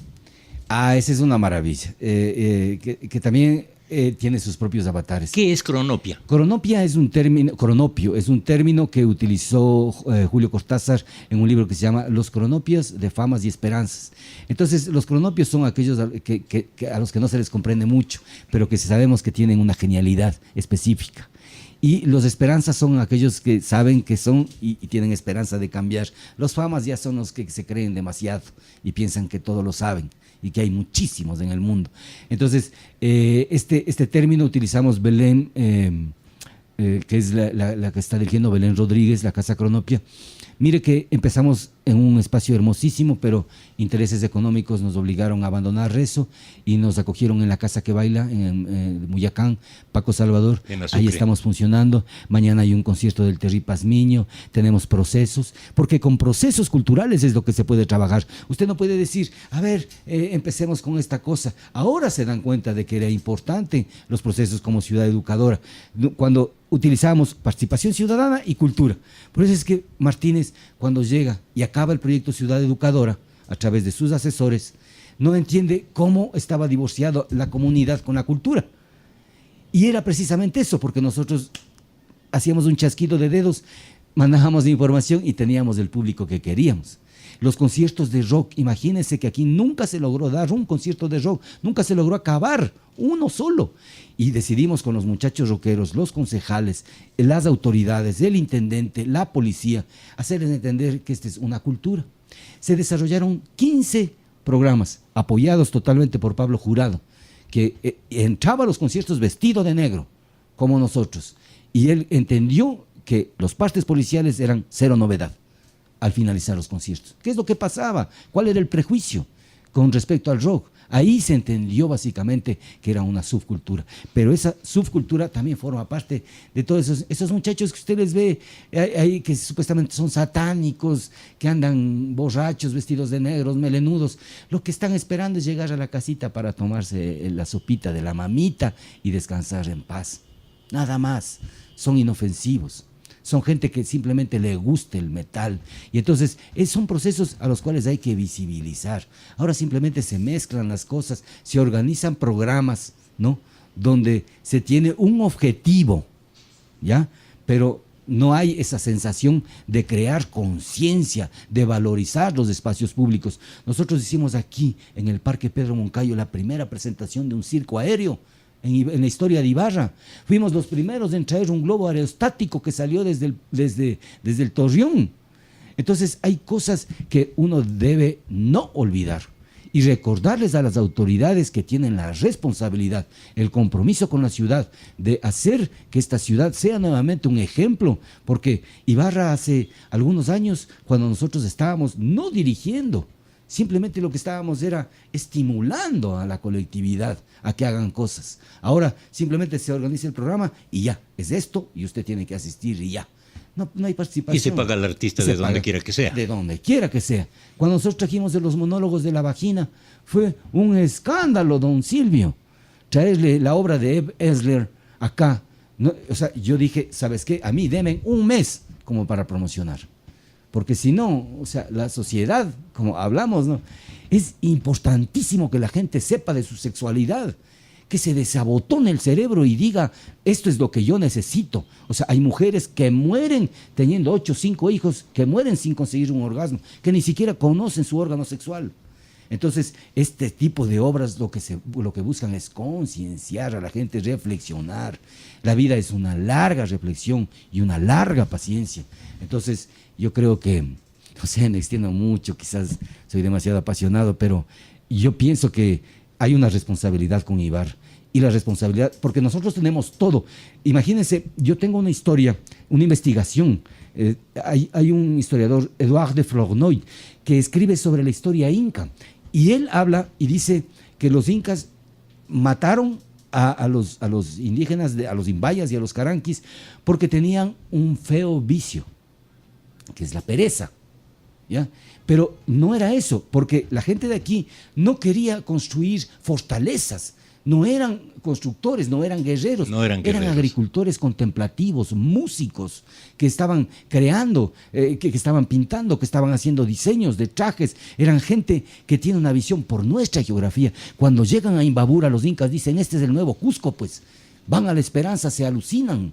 Esa es una maravilla, que también tiene sus propios avatares. ¿Qué es Cronopia? Cronopio es un término que utilizó Julio Cortázar en un libro que se llama Los cronopios de famas y esperanzas. Entonces, los cronopios son aquellos a los que no se les comprende mucho, pero que sabemos que tienen una genialidad específica. Y los esperanzas son aquellos que saben que son y tienen esperanza de cambiar. Los famas ya son los que se creen demasiado y piensan que todo lo saben y que hay muchísimos en el mundo. Entonces, este término utilizamos Belén, que es la que está dirigiendo Belén Rodríguez, la Casa Cronopia. Mire que empezamos en un espacio hermosísimo, pero intereses económicos nos obligaron a abandonar eso y nos acogieron en la Casa que Baila, en Muyacán, Paco Salvador. Ahí estamos funcionando. Mañana hay un concierto del Terry Pazmiño. Tenemos procesos, porque con procesos culturales es lo que se puede trabajar. Usted no puede decir, a ver, empecemos con esta cosa. Ahora se dan cuenta de que era importante los procesos como ciudad educadora, cuando utilizamos participación ciudadana y cultura. Por eso es que Martínez, cuando llega y acaba el proyecto Ciudad Educadora, a través de sus asesores, no entiende cómo estaba divorciado la comunidad con la cultura. Y era precisamente eso, porque nosotros hacíamos un chasquido de dedos, manejábamos la información y teníamos el público que queríamos. Los conciertos de rock, imagínense que aquí nunca se logró dar un concierto de rock, nunca se logró acabar uno solo. Y decidimos con los muchachos rockeros, los concejales, las autoridades, el intendente, la policía, hacerles entender que esta es una cultura. Se desarrollaron 15 programas apoyados totalmente por Pablo Jurado, que entraba a los conciertos vestido de negro, como nosotros. Y él entendió que los partes policiales eran cero novedad al finalizar los conciertos. ¿Qué es lo que pasaba? ¿Cuál era el prejuicio con respecto al rock? Ahí se entendió básicamente que era una subcultura, pero esa subcultura también forma parte de todos esos muchachos que usted les ve ahí, que supuestamente son satánicos, que andan borrachos, vestidos de negros, melenudos. Lo que están esperando es llegar a la casita para tomarse la sopita de la mamita y descansar en paz. Nada más. Son inofensivos. Son gente que simplemente le gusta el metal. Y entonces son procesos a los cuales hay que visibilizar. Ahora simplemente se mezclan las cosas, se organizan programas, ¿no?, donde se tiene un objetivo, ¿ya? Pero no hay esa sensación de crear conciencia, de valorizar los espacios públicos. Nosotros hicimos aquí, en el Parque Pedro Moncayo, la primera presentación de un circo aéreo en la historia de Ibarra. Fuimos los primeros en traer un globo aerostático que salió desde el Torreón. Entonces hay cosas que uno debe no olvidar y recordarles a las autoridades que tienen la responsabilidad, el compromiso con la ciudad, de hacer que esta ciudad sea nuevamente un ejemplo, porque Ibarra hace algunos años, cuando nosotros estábamos no dirigiendo, simplemente lo que estábamos era estimulando a la colectividad a que hagan cosas. Ahora simplemente se organiza el programa y ya, es esto y usted tiene que asistir y ya. No hay participación. Y se paga al artista de donde quiera que sea. De donde quiera que sea. Cuando nosotros trajimos de los monólogos de la vagina, fue un escándalo, don Silvio, traerle la obra de Eve Ensler acá. No, o sea, yo dije, ¿sabes qué? A mí denme un mes como para promocionar. Porque si no, o sea, la sociedad, como hablamos, ¿no? Es importantísimo que la gente sepa de su sexualidad, que se desabotone el cerebro y diga, esto es lo que yo necesito. O sea, hay mujeres que mueren teniendo 8 o 5 hijos, que mueren sin conseguir un orgasmo, que ni siquiera conocen su órgano sexual. Entonces, este tipo de obras lo que buscan es concienciar a la gente, reflexionar. La vida es una larga reflexión y una larga paciencia. Entonces, yo creo que, no sé, me extiendo mucho, quizás soy demasiado apasionado, pero yo pienso que hay una responsabilidad con Ibarra. Y la responsabilidad, porque nosotros tenemos todo. Imagínense, yo tengo una historia, una investigación. Hay un historiador, Edouard de Flournoy, que escribe sobre la historia inca. Y él habla y dice que los incas mataron a los indígenas, a los imbayas y a los caranquis, porque tenían un feo vicio, que es la pereza. ¿Ya? Pero no era eso, porque la gente de aquí no quería construir fortalezas. No eran constructores, no eran guerreros, eran agricultores contemplativos, músicos que estaban creando, que estaban pintando, que estaban haciendo diseños de trajes. Eran gente que tiene una visión por nuestra geografía. Cuando llegan a Imbabura, los incas dicen, este es el nuevo Cusco, pues. Van a la Esperanza, se alucinan.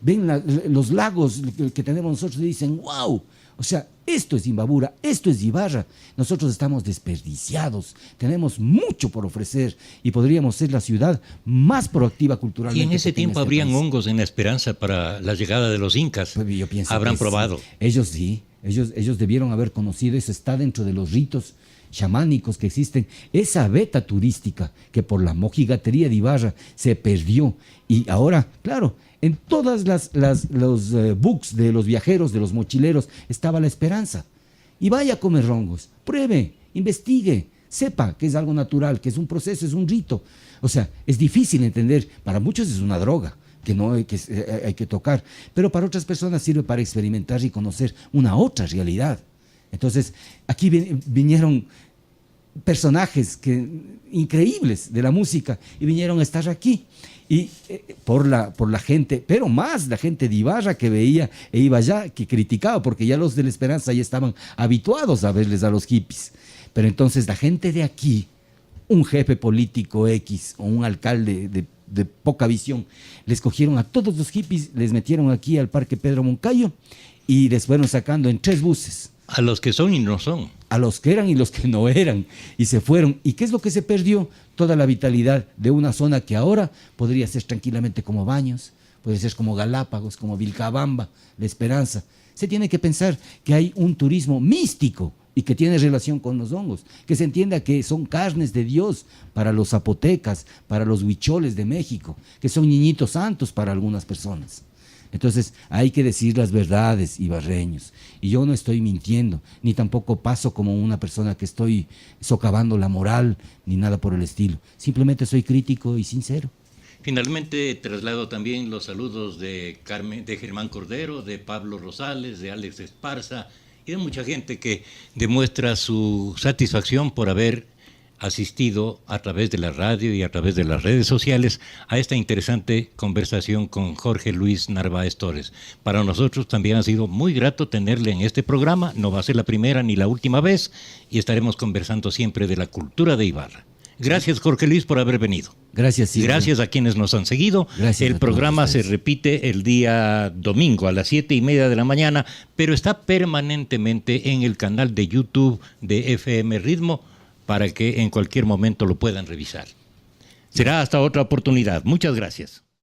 Ven los lagos que tenemos nosotros y dicen, wow. O sea, esto es Imbabura, esto es Ibarra. Nosotros estamos desperdiciados, tenemos mucho por ofrecer y podríamos ser la ciudad más proactiva culturalmente. Y en ese tiempo habrían hongos en la Esperanza para la llegada de los incas. Pues yo pienso habrán probado. Sí. Ellos debieron haber conocido, eso está dentro de los ritos chamánicos que existen, esa veta turística que por la mojigatería de Ibarra se perdió. Y ahora, claro, en todas los books de los viajeros, de los mochileros, estaba la esperanza. Y vaya a comer hongos, pruebe, investigue, sepa que es algo natural, que es un proceso, es un rito. O sea, es difícil entender, para muchos es una droga que hay que tocar, pero para otras personas sirve para experimentar y conocer una otra realidad. Entonces, aquí vinieron personajes increíbles de la música y vinieron a estar aquí. Y por la gente, pero más la gente de Ibarra que veía e iba allá, que criticaba, porque ya los de la Esperanza ya estaban habituados a verles a los hippies. Pero entonces la gente de aquí, un jefe político X o un alcalde de poca visión, les cogieron a todos los hippies, les metieron aquí al Parque Pedro Moncayo y les fueron sacando en 3 buses. A los que son y no son. A los que eran y los que no eran. Y se fueron. ¿Y qué es lo que se perdió? Toda la vitalidad de una zona que ahora podría ser tranquilamente como Baños, puede ser como Galápagos, como Vilcabamba, La Esperanza. Se tiene que pensar que hay un turismo místico y que tiene relación con los hongos. Que se entienda que son carnes de Dios para los zapotecas, para los huicholes de México, que son niñitos santos para algunas personas. Entonces hay que decir las verdades, ibarreños. Y yo no estoy mintiendo, ni tampoco paso como una persona que estoy socavando la moral, ni nada por el estilo. Simplemente soy crítico y sincero. Finalmente traslado también los saludos de Germán Cordero, de Pablo Rosales, de Alex Esparza y de mucha gente que demuestra su satisfacción por haber asistido a través de la radio y a través de las redes sociales a esta interesante conversación con Jorge Luis Narváez Torres. Para nosotros también ha sido muy grato tenerle en este programa, no va a ser la primera ni la última vez, y estaremos conversando siempre de la cultura de Ibarra. Gracias, Jorge Luis, por haber venido. Gracias, Silvio. Gracias a quienes nos han seguido. Gracias. El programa se repite el día domingo a las 7:30 de la mañana, pero está permanentemente en el canal de YouTube de FM Ritmo, para que en cualquier momento lo puedan revisar. Será hasta otra oportunidad. Muchas gracias.